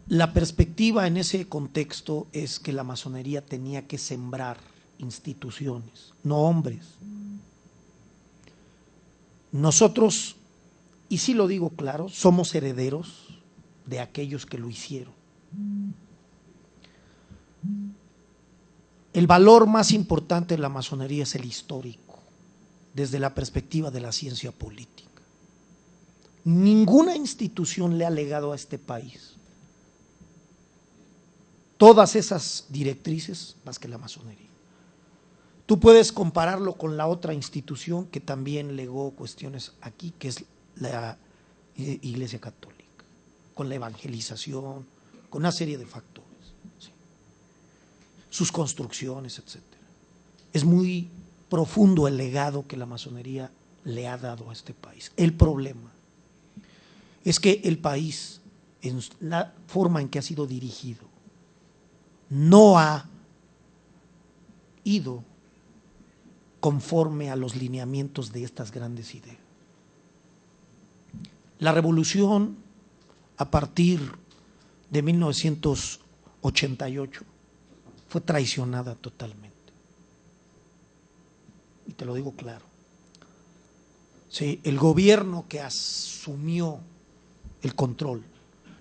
la perspectiva en ese contexto es que la masonería tenía que sembrar instituciones, no hombres. Nosotros, y sí lo digo claro, somos herederos de aquellos que lo hicieron. El valor más importante de la masonería es el histórico, desde la perspectiva de la ciencia política. Ninguna institución le ha legado a este país todas esas directrices más que la masonería. Tú puedes compararlo con la otra institución que también legó cuestiones aquí, que es la Iglesia Católica, con la evangelización, con una serie de factores, ¿sí? Sus construcciones, etcétera. Es muy profundo el legado que la masonería le ha dado a este país. El problema es que el país, en la forma en que ha sido dirigido, no ha ido conforme a los lineamientos de estas grandes ideas. La revolución, a partir de 1988, fue traicionada totalmente. Y te lo digo claro. Sí, el gobierno que asumió el control,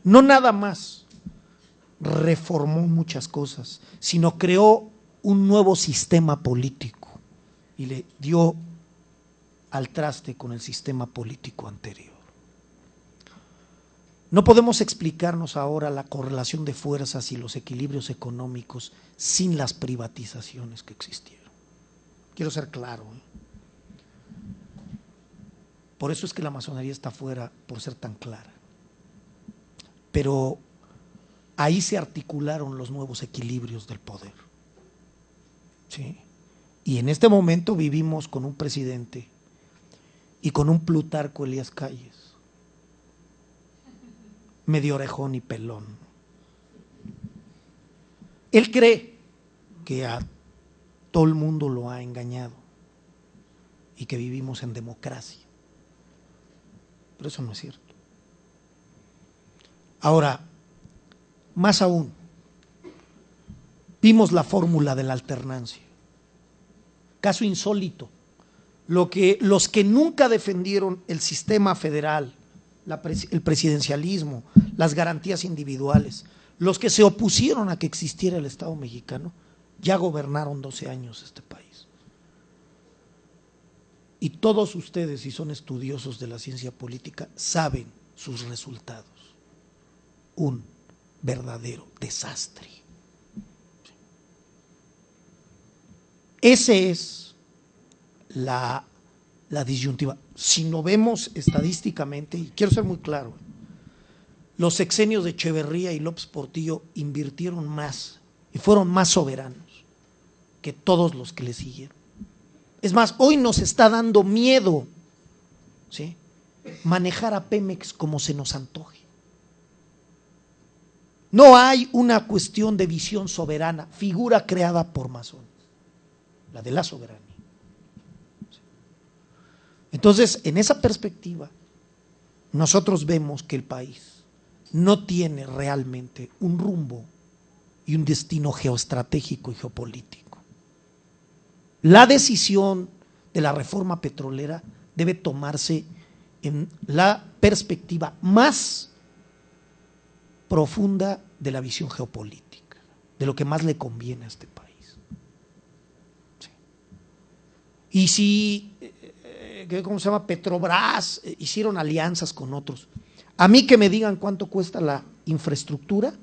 no nada más reformó muchas cosas, sino creó un nuevo sistema político y le dio al traste con el sistema político anterior. No podemos explicarnos ahora la correlación de fuerzas y los equilibrios económicos sin las privatizaciones que existieron. Quiero ser claro, ¿eh? Por eso es que la masonería está fuera, por ser tan clara. Pero ahí se articularon los nuevos equilibrios del poder. ¿Sí? Y en este momento vivimos con un presidente y con un Plutarco Elías Calles, medio orejón y pelón. Él cree que a todo el mundo lo ha engañado y que vivimos en democracia. Pero eso no es cierto. Ahora, más aún, vimos la fórmula de la alternancia. Caso insólito, los que nunca defendieron el sistema federal, el presidencialismo, las garantías individuales, los que se opusieron a que existiera el Estado mexicano, ya gobernaron 12 años este país. Y todos ustedes, si son estudiosos de la ciencia política, saben sus resultados. Un verdadero desastre. Esa es la disyuntiva. Si no vemos estadísticamente, y quiero ser muy claro, los sexenios de Echeverría y López Portillo invirtieron más y fueron más soberanos que todos los que le siguieron. Es más, hoy nos está dando miedo, ¿sí?, manejar a Pemex como se nos antoje. No hay una cuestión de visión soberana, figura creada por masones, la de la soberanía. Entonces, en esa perspectiva, nosotros vemos que el país no tiene realmente un rumbo y un destino geoestratégico y geopolítico. La decisión de la reforma petrolera debe tomarse en la perspectiva más profunda de la visión geopolítica, de lo que más le conviene a este país. Sí. Y si, ¿cómo se llama? Petrobras hicieron alianzas con otros. A mí que me digan cuánto cuesta la infraestructura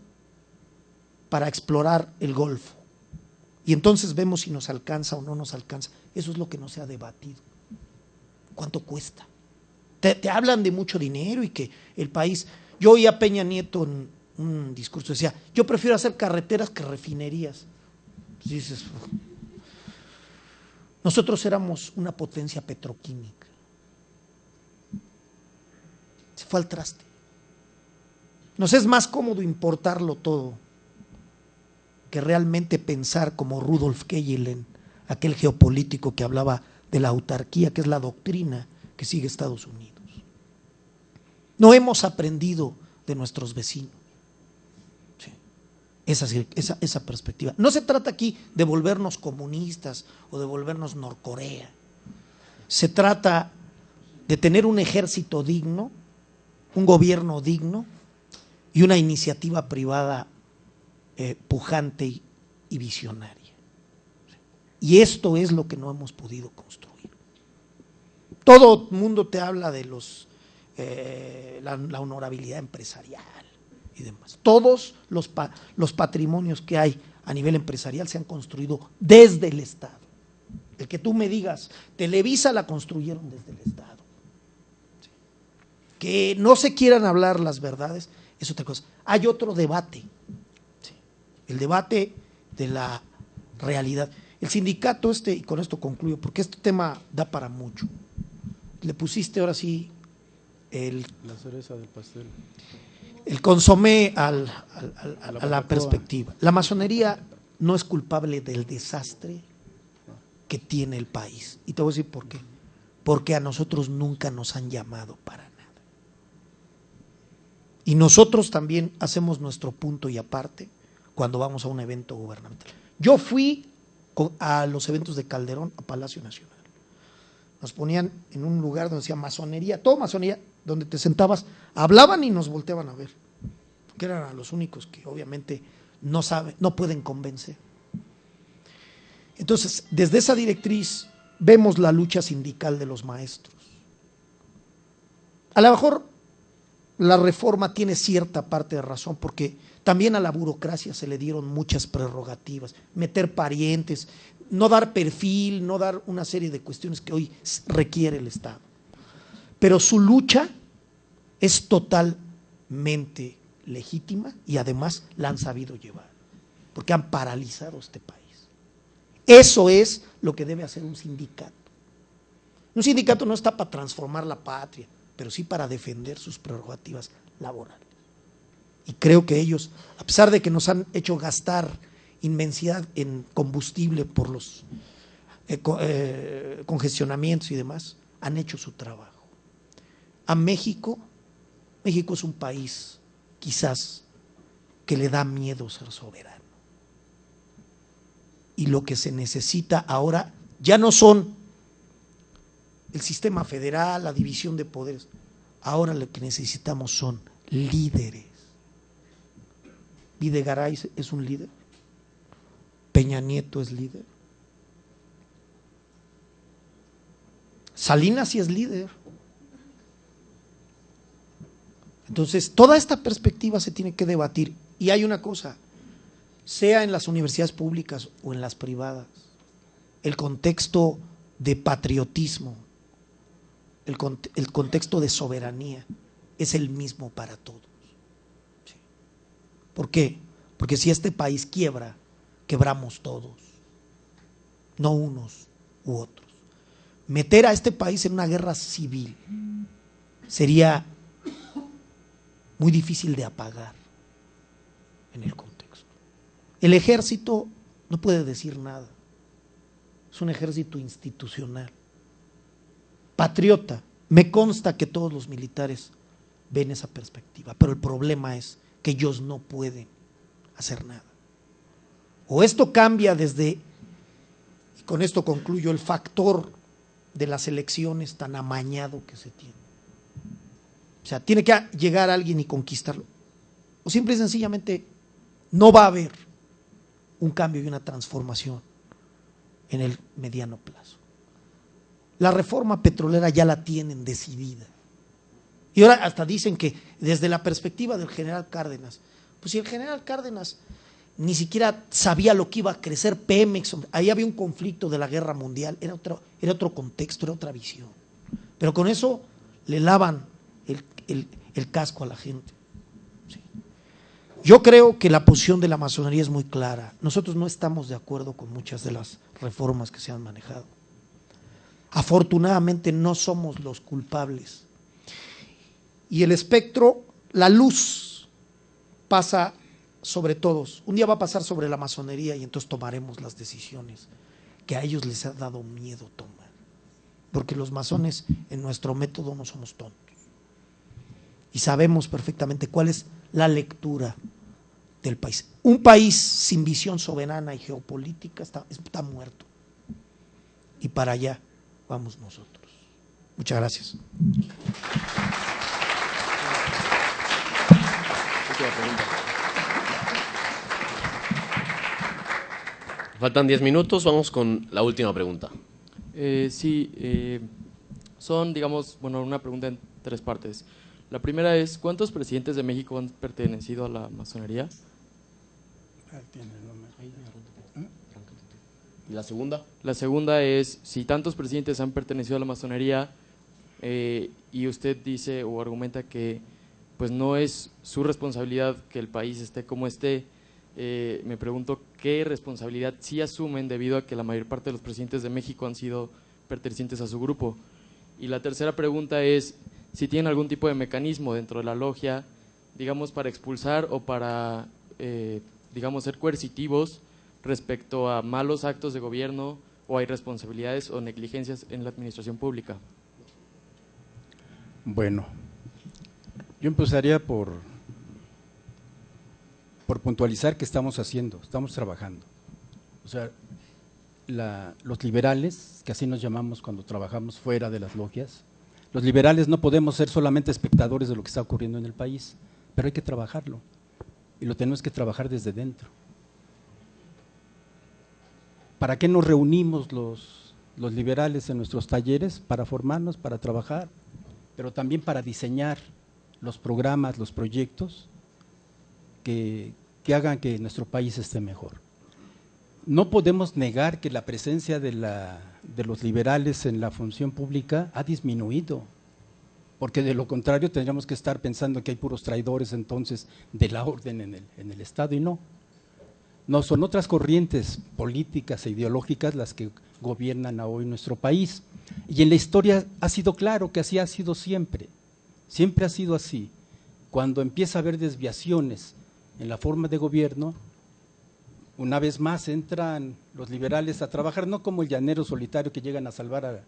para explorar el Golfo. Y entonces vemos si nos alcanza o no nos alcanza. Eso es lo que no se ha debatido. ¿Cuánto cuesta? Te hablan de mucho dinero y que el país… Yo oí a Peña Nieto en un discurso, decía, yo prefiero hacer carreteras que refinerías. Pues dices, nosotros éramos una potencia petroquímica. Se fue al traste. Nos es más cómodo importarlo todo que realmente pensar como Rudolf Kejelen, aquel geopolítico que hablaba de la autarquía, que es la doctrina que sigue Estados Unidos. No hemos aprendido de nuestros vecinos. Sí. Esa perspectiva. No se trata aquí de volvernos comunistas o de volvernos Norcorea. Se trata de tener un ejército digno, un gobierno digno y una iniciativa privada pujante y visionaria. Y esto es lo que no hemos podido construir. Todo el mundo te habla de la honorabilidad empresarial y demás. Todos los patrimonios que hay a nivel empresarial se han construido desde el Estado. El que tú me digas, Televisa la construyeron desde el Estado. Sí. Que no se quieran hablar las verdades es otra cosa. Hay otro debate. El debate de la realidad. El sindicato y con esto concluyo, porque este tema da para mucho. Le pusiste ahora sí la cereza del pastel. El consomé a la perspectiva. La masonería no es culpable del desastre que tiene el país. Y te voy a decir por qué. Porque a nosotros nunca nos han llamado para nada. Y nosotros también hacemos nuestro punto y aparte cuando vamos a un evento gubernamental. Yo fui a los eventos de Calderón a Palacio Nacional. Nos ponían en un lugar donde decía masonería, todo masonería, donde te sentabas, hablaban y nos volteaban a ver, porque eran los únicos que obviamente no saben, no pueden convencer. Entonces, desde esa directriz vemos la lucha sindical de los maestros. A lo mejor la reforma tiene cierta parte de razón, porque también a la burocracia se le dieron muchas prerrogativas, meter parientes, no dar perfil, no dar una serie de cuestiones que hoy requiere el Estado. Pero su lucha es totalmente legítima y además la han sabido llevar, porque han paralizado este país. Eso es lo que debe hacer un sindicato. Un sindicato no está para transformar la patria, pero sí para defender sus prerrogativas laborales. Y creo que ellos, a pesar de que nos han hecho gastar inmensidad en combustible por los congestionamientos y demás, han hecho su trabajo. A México es un país quizás que le da miedo ser soberano. Y lo que se necesita ahora ya no son el sistema federal, la división de poderes. Ahora lo que necesitamos son líderes. Videgaray es un líder. Peña Nieto es líder. Salinas sí es líder. Entonces, toda esta perspectiva se tiene que debatir. Y hay una cosa, sea en las universidades públicas o en las privadas, el contexto de patriotismo, el contexto de soberanía es el mismo para todos. ¿Sí? ¿Por qué? Porque si este país quiebra, quebramos todos, no unos u otros. Meter a este país en una guerra civil sería muy difícil de apagar en el contexto. El ejército no puede decir nada, es un ejército institucional. Patriota, me consta que todos los militares ven esa perspectiva, pero el problema es que ellos no pueden hacer nada. O esto cambia desde, y con esto concluyo, el factor de las elecciones tan amañado que se tiene. O sea, tiene que llegar alguien y conquistarlo. O simple y sencillamente no va a haber un cambio y una transformación en el mediano plazo. La reforma petrolera ya la tienen decidida. Y ahora hasta dicen que desde la perspectiva del general Cárdenas, pues si el general Cárdenas ni siquiera sabía lo que iba a crecer Pemex, ahí había un conflicto de la guerra mundial, era otro contexto, era otra visión. Pero con eso le lavan el casco a la gente. Sí. Yo creo que la posición de la masonería es muy clara. Nosotros no estamos de acuerdo con muchas de las reformas que se han manejado. Afortunadamente no somos los culpables. Y el espectro, la luz, pasa sobre todos. Un día va a pasar sobre la masonería y entonces tomaremos las decisiones que a ellos les ha dado miedo tomar. Porque los masones en nuestro método no somos tontos. Y sabemos perfectamente cuál es la lectura del país. Un país sin visión soberana y geopolítica está muerto. Y para allá vamos nosotros. Muchas gracias. Faltan 10 minutos, vamos con la última pregunta. Son, digamos, una pregunta en 3 partes. La primera es, ¿cuántos presidentes de México han pertenecido a la masonería? ¿Y la segunda? La segunda es, si tantos presidentes han pertenecido a la masonería y usted dice o argumenta que pues no es su responsabilidad que el país esté como esté, me pregunto qué responsabilidad sí asumen debido a que la mayor parte de los presidentes de México han sido pertenecientes a su grupo. Y la tercera pregunta es si tienen algún tipo de mecanismo dentro de la logia, digamos, para expulsar o para, digamos, ser coercitivos respecto a malos actos de gobierno o hay responsabilidades o negligencias en la administración pública. Bueno, yo empezaría por puntualizar qué estamos haciendo, estamos trabajando. O sea, los liberales, que así nos llamamos cuando trabajamos fuera de las logias, los liberales no podemos ser solamente espectadores de lo que está ocurriendo en el país, pero hay que trabajarlo y lo tenemos que trabajar desde dentro. ¿Para qué nos reunimos los liberales en nuestros talleres? Para formarnos, para trabajar, pero también para diseñar los programas, los proyectos que hagan que nuestro país esté mejor. No podemos negar que la presencia de los liberales en la función pública ha disminuido, porque de lo contrario tendríamos que estar pensando que hay puros traidores entonces de la orden en el Estado, y no. No, son otras corrientes políticas e ideológicas las que gobiernan hoy nuestro país. Y en la historia ha sido claro que así ha sido siempre. Siempre ha sido así. Cuando empieza a haber desviaciones en la forma de gobierno, una vez más entran los liberales a trabajar, no como el llanero solitario que llegan a salvar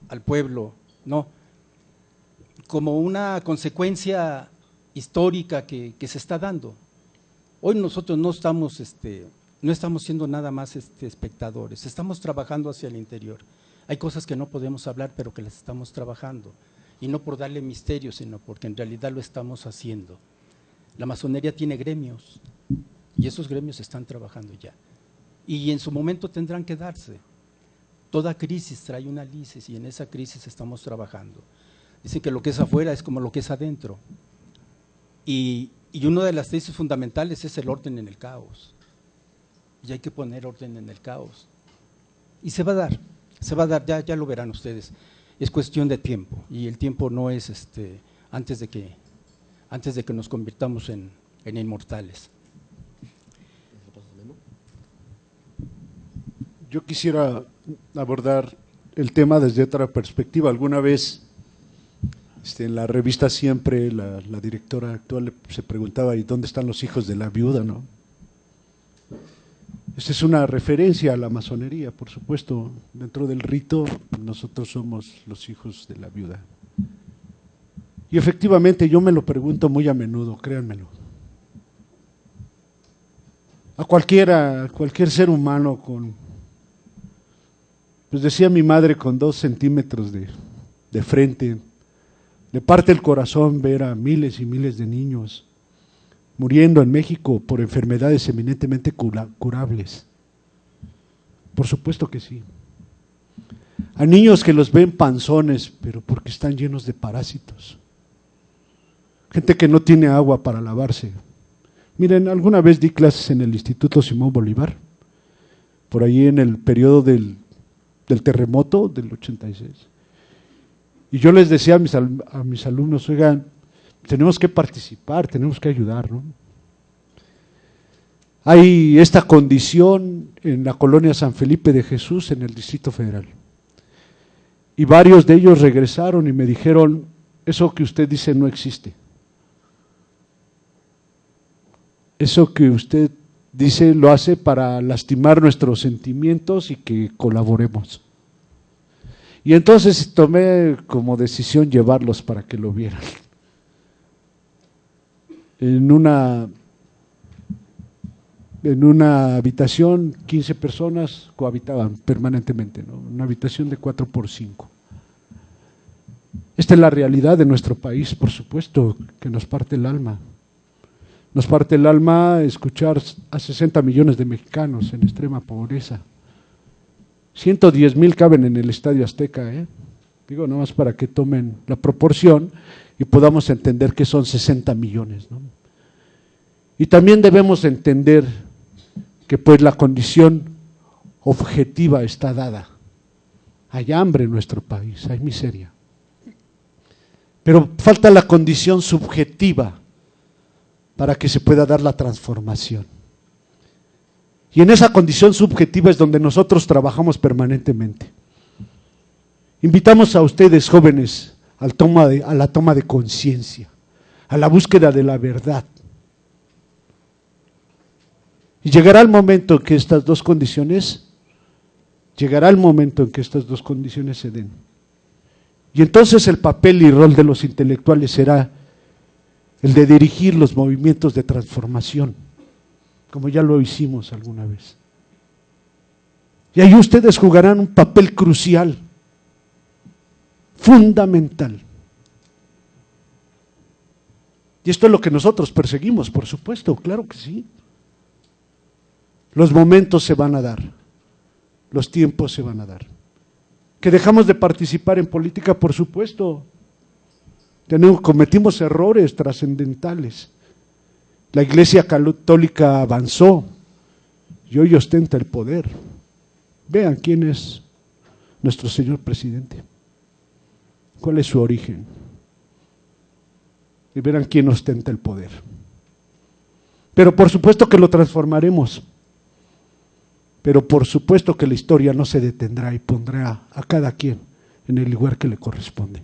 al pueblo, no, como una consecuencia histórica que se está dando. Hoy nosotros no estamos siendo nada más espectadores, estamos trabajando hacia el interior. Hay cosas que no podemos hablar, pero que las estamos trabajando, y no por darle misterio, sino porque en realidad lo estamos haciendo. La masonería tiene gremios, y esos gremios están trabajando ya, y en su momento tendrán que darse. Toda crisis trae una lisis, y en esa crisis estamos trabajando. Dicen que lo que es afuera es como lo que es adentro, y una de las tesis fundamentales es el orden en el caos, y hay que poner orden en el caos, y se va a dar, ya lo verán ustedes. Es cuestión de tiempo, y el tiempo no es antes de que nos convirtamos en inmortales. Yo quisiera abordar el tema desde otra perspectiva. Alguna vez en la revista Siempre, la directora actual se preguntaba, ¿y dónde están los hijos de la viuda? ¿No? Esta es una referencia a la masonería, por supuesto. Dentro del rito, nosotros somos los hijos de la viuda. Y efectivamente, yo me lo pregunto muy a menudo, créanmelo. A cualquier ser humano pues decía mi madre, con 2 centímetros de frente, le parte el corazón ver a miles y miles de niños muriendo en México por enfermedades eminentemente curables. Por supuesto que sí. a niños que los ven panzones, pero porque están llenos de parásitos. Gente que no tiene agua para lavarse. Miren, alguna vez di clases en el Instituto Simón Bolívar, por ahí en el periodo del terremoto del 86. Y yo les decía a mis alumnos, oigan, tenemos que participar, tenemos que ayudar, ¿no? Hay esta condición en la colonia San Felipe de Jesús, en el Distrito Federal. Y varios de ellos regresaron y me dijeron, eso que usted dice no existe. Eso que usted dice lo hace para lastimar nuestros sentimientos y que colaboremos. Y entonces tomé como decisión llevarlos para que lo vieran. En una habitación, 15 personas cohabitaban permanentemente, ¿no? Una habitación de 4x5. Esta es la realidad de nuestro país, por supuesto, que nos parte el alma. Nos parte el alma escuchar a 60 millones de mexicanos en extrema pobreza. 110,000 caben en el Estadio Azteca, digo nomás para que tomen la proporción y podamos entender que son 60 millones, ¿no? Y también debemos entender que pues la condición objetiva está dada. Hay hambre en nuestro país, hay miseria. Pero falta la condición subjetiva para que se pueda dar la transformación. Y en esa condición subjetiva es donde nosotros trabajamos permanentemente. Invitamos a ustedes, jóvenes, a la toma de conciencia, a la búsqueda de la verdad. Y llegará el momento en que estas dos condiciones se den. Y entonces el papel y rol de los intelectuales será el de dirigir los movimientos de transformación, como ya lo hicimos alguna vez. Y ahí ustedes jugarán un papel crucial, fundamental. Y esto es lo que nosotros perseguimos, por supuesto, claro que sí. Los momentos se van a dar, los tiempos se van a dar. ¿Que dejamos de participar en política? Por supuesto. Cometimos errores trascendentales. La Iglesia Católica avanzó y hoy ostenta el poder. Vean quién es nuestro señor presidente, cuál es su origen, y verán quién ostenta el poder. Pero por supuesto que lo transformaremos, pero por supuesto que la historia no se detendrá y pondrá a cada quien en el lugar que le corresponde.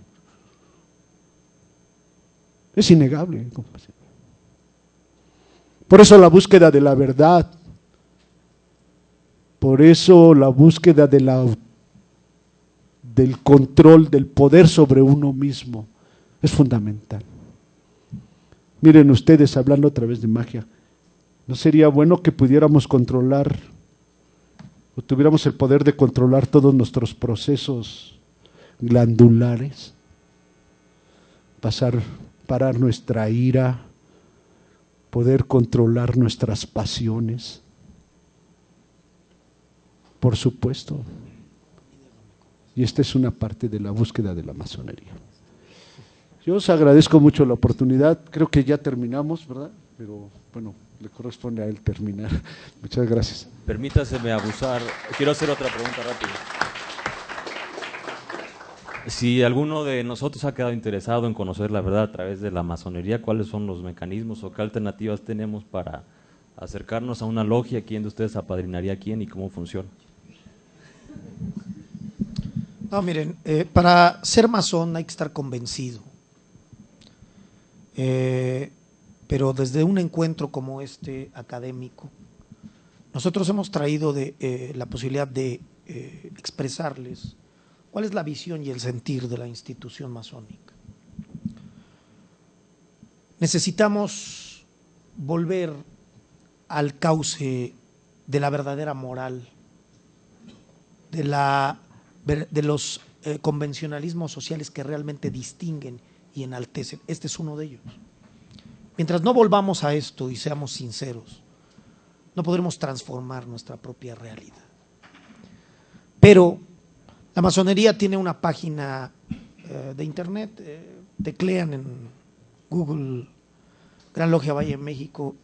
Es innegable. Por eso la búsqueda de la verdad, por eso la búsqueda del control, del poder sobre uno mismo, es fundamental. Miren ustedes, hablando otra vez de magia, ¿no sería bueno que pudiéramos controlar o tuviéramos el poder de controlar todos nuestros procesos glandulares? Parar nuestra ira, poder controlar nuestras pasiones. Por supuesto. Y esta es una parte de la búsqueda de la masonería. Yo os agradezco mucho la oportunidad, creo que ya terminamos, ¿verdad? Pero bueno, le corresponde a él terminar. Muchas gracias. Permítaseme abusar, quiero hacer otra pregunta rápida. Si alguno de nosotros ha quedado interesado en conocer la verdad a través de la masonería, ¿cuáles son los mecanismos o qué alternativas tenemos para acercarnos a una logia? ¿Quién de ustedes apadrinaría a quién y cómo funciona? No, miren, para ser masón hay que estar convencido. Pero desde un encuentro como este académico, nosotros hemos traído la posibilidad de expresarles cuál es la visión y el sentir de la institución masónica. Necesitamos volver al cauce de la verdadera moral, de los convencionalismos sociales que realmente distinguen y enaltecen. Este es uno de ellos. Mientras no volvamos a esto y seamos sinceros, no podremos transformar nuestra propia realidad. Pero La masonería tiene una página de internet, teclean en Google Gran Logia Valle de México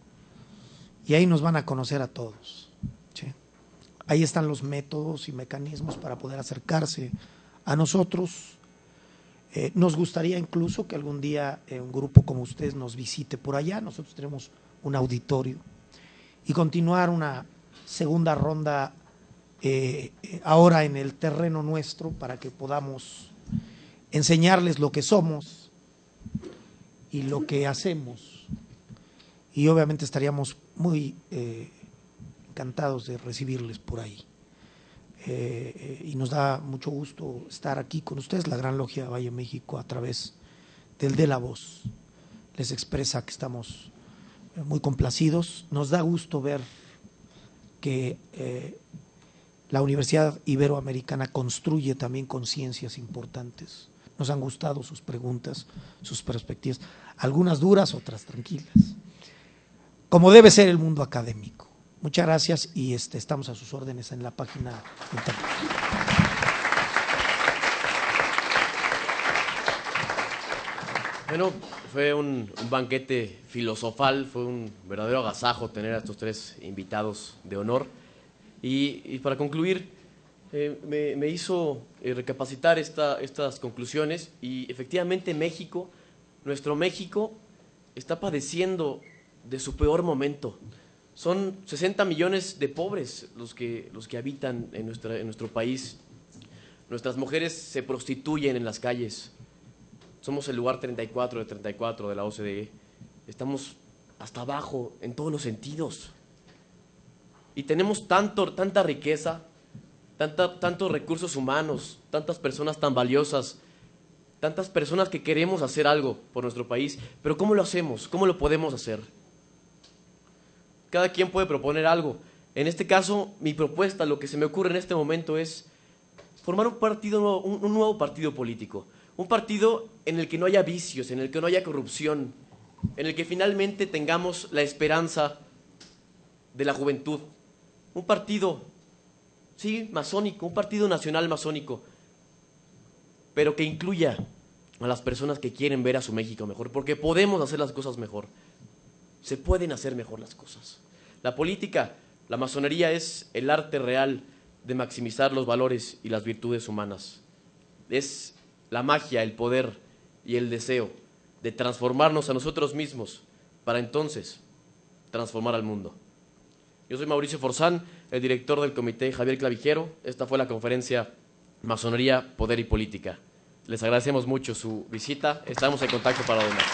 y ahí nos van a conocer a todos. ¿Sí? Ahí están los métodos y mecanismos para poder acercarse a nosotros. Nos gustaría incluso que algún día un grupo como ustedes nos visite por allá. Nosotros tenemos un auditorio y continuar una segunda ronda ahora en el terreno nuestro para que podamos enseñarles lo que somos y lo que hacemos. Y obviamente estaríamos muy encantados de recibirles por ahí. Y nos da mucho gusto estar aquí con ustedes. La Gran Logia Valle de México, a través del De la Voz, les expresa que estamos muy complacidos. Nos da gusto ver que la Universidad Iberoamericana construye también conciencias importantes. Nos han gustado sus preguntas, sus perspectivas, algunas duras, otras tranquilas, como debe ser el mundo académico. Muchas gracias y estamos a sus órdenes en la página internet. Bueno, fue un banquete filosofal, fue un verdadero agasajo tener a estos tres invitados de honor. Y para concluir, me hizo recapacitar estas conclusiones y efectivamente México, nuestro México, está padeciendo de su peor momento. Son 60 millones de pobres los que habitan en nuestro país. Nuestras mujeres se prostituyen en las calles. Somos el lugar 34 de 34 de la OCDE. Estamos hasta abajo en todos los sentidos. Y tenemos tanta riqueza, tantos recursos humanos, tantas personas tan valiosas, tantas personas que queremos hacer algo por nuestro país. Pero ¿cómo lo hacemos? ¿Cómo lo podemos hacer? Cada quien puede proponer algo. En este caso, mi propuesta, lo que se me ocurre en este momento es formar un nuevo partido político. Un partido en el que no haya vicios, en el que no haya corrupción, en el que finalmente tengamos la esperanza de la juventud. Un partido, sí, masónico, un partido nacional masónico, pero que incluya a las personas que quieren ver a su México mejor, porque podemos hacer las cosas mejor. Se pueden hacer mejor las cosas. La política, la masonería es el arte real de maximizar los valores y las virtudes humanas. Es la magia, el poder y el deseo de transformarnos a nosotros mismos para entonces transformar al mundo. Yo soy Mauricio Forzán, el director del Comité Javier Clavijero. Esta fue la conferencia Masonería, Poder y Política. Les agradecemos mucho su visita. Estamos en contacto para lo demás.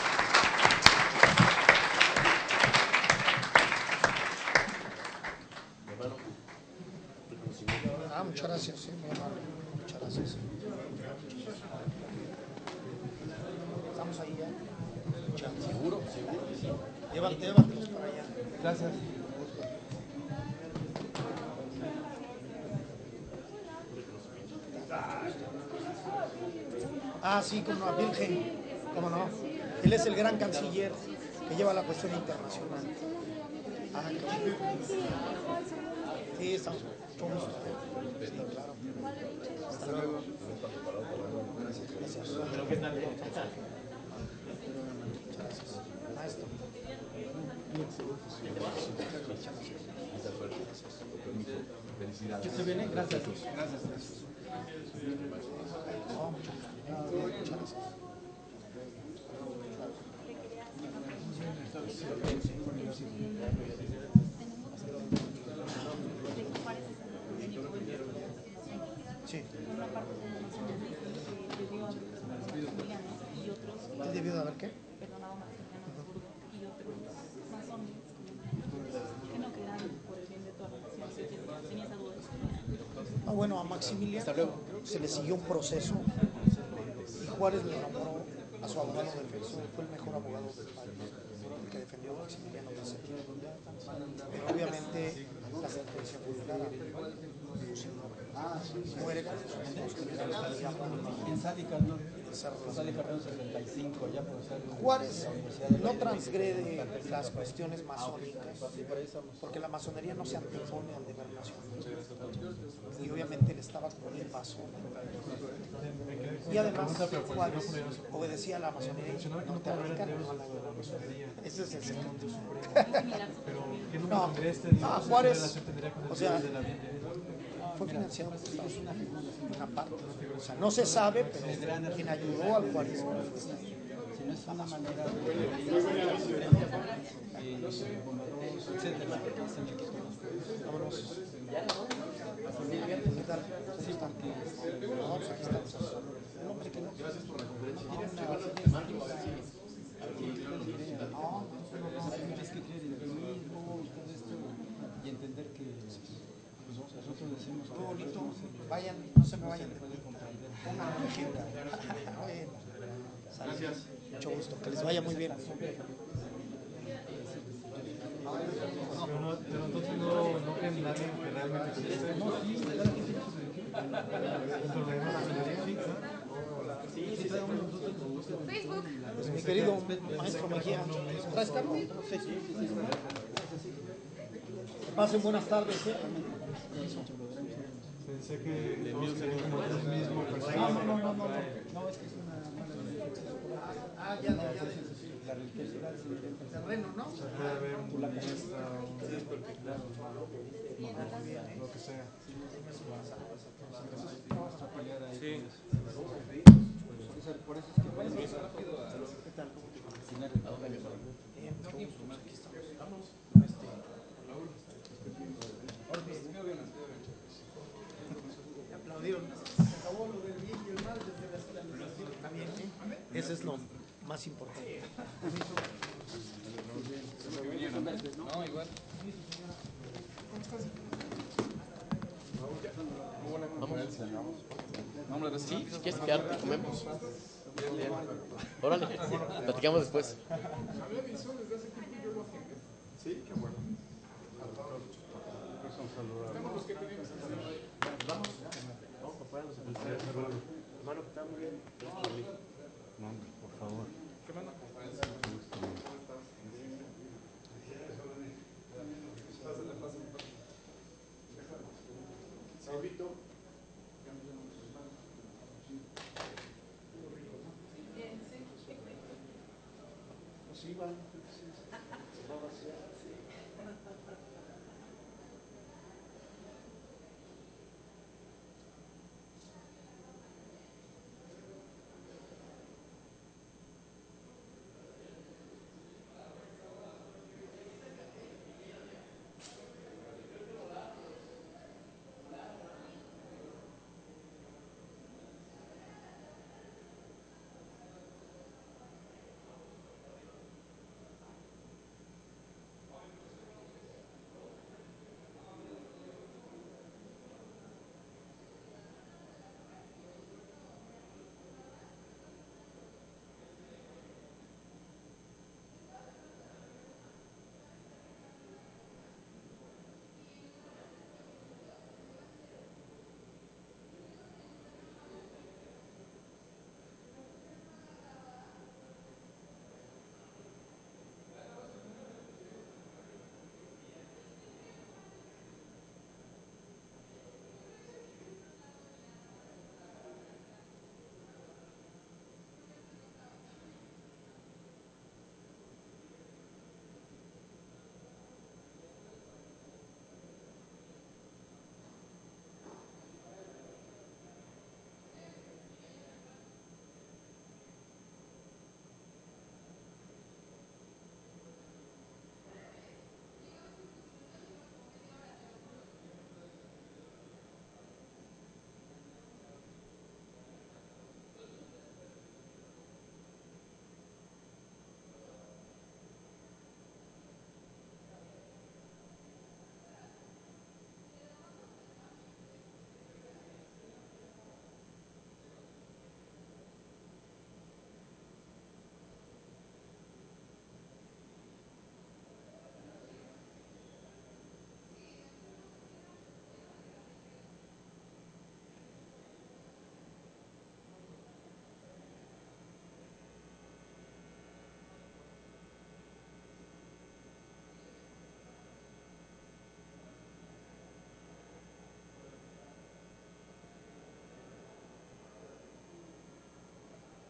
Muchas gracias, sí, muy amable. Muchas gracias. Estamos ahí ya. Seguro. Llévatelos para allá. Gracias. Sí, como no, Wilhelm, cómo no. Él es el gran canciller que lleva la cuestión internacional. Sí, estamos con gusto. Sí, claro. Hasta luego. Gracias. Muchas gracias. Maestro. ¿Qué se viene? Gracias. Gracias. Muchas gracias. Sí. ¿Él debió de haber qué? Perdonado más y otros masones que no quedan por el bien de toda la nación. Tenía esa duda. Bueno, a Maximiliano se le siguió un proceso y Juárez le nombró a su abogado defensor. Fue el mejor abogado del país, el que defendió a Maximiliano de Pero obviamente la sentencia fue clara. muere con los mismos generales. En Sádica, ¿no? Sádica 75, allá por Juárez no transgrede las cuestiones masónicas, porque la masonería no se antepone al deber nacional. Y obviamente él estaba como un masón. Y además Juárez obedecía a la masonería norteamericana, no a la de la masonería. Ese es el secreto. No, Juárez, o sea, fue financiado por Estados Unidos, una parte. O sea, no se sabe, pero quien ayudó al Juárez. Si no es una manera de etcétera, que hacen aquí con los vámonos. ¿Qué tal? Sí, porque no, pues aquí estamos. No, hombre, que no. Gracias por la conferencia. es que creer en el mismo y todo esto y entender que pues, nosotros decimos Muy bonito. Vayan, no se me vayan. Una agenda. Gracias. Mucho gusto. Que les vaya muy bien. Pero entonces no creen nadie que realmente existe. No, sí, Facebook. Mi querido maestro Mejía. ¿Traes carro? Sí. Pasen buenas tardes. Pensé que todos serían como el mismo personaje. No, es que es una mala ya la religiosidad es el terreno, ¿no? Se puede haber un comunista, lo que sea. Sí. Por eso es que ¿qué tal? Aplaudieron. Se acabó lo del bien y el mal desde la civilización. Está bien, ¿eh? Ese es lo más importante. No, igual. Muy buena conferencia, ¿no? Sí, si quieres quedarte, comemos. Órale, platicamos después. Había visión desde hace tiempo y yo lo agendé. Sí, qué bueno. Estamos los que tenemos que hacer. Vamos. Vamos, papá, nos acompañamos. Hermano, que está muy bien. No, por favor. ¿Qué manda? Saurito. Pues iban.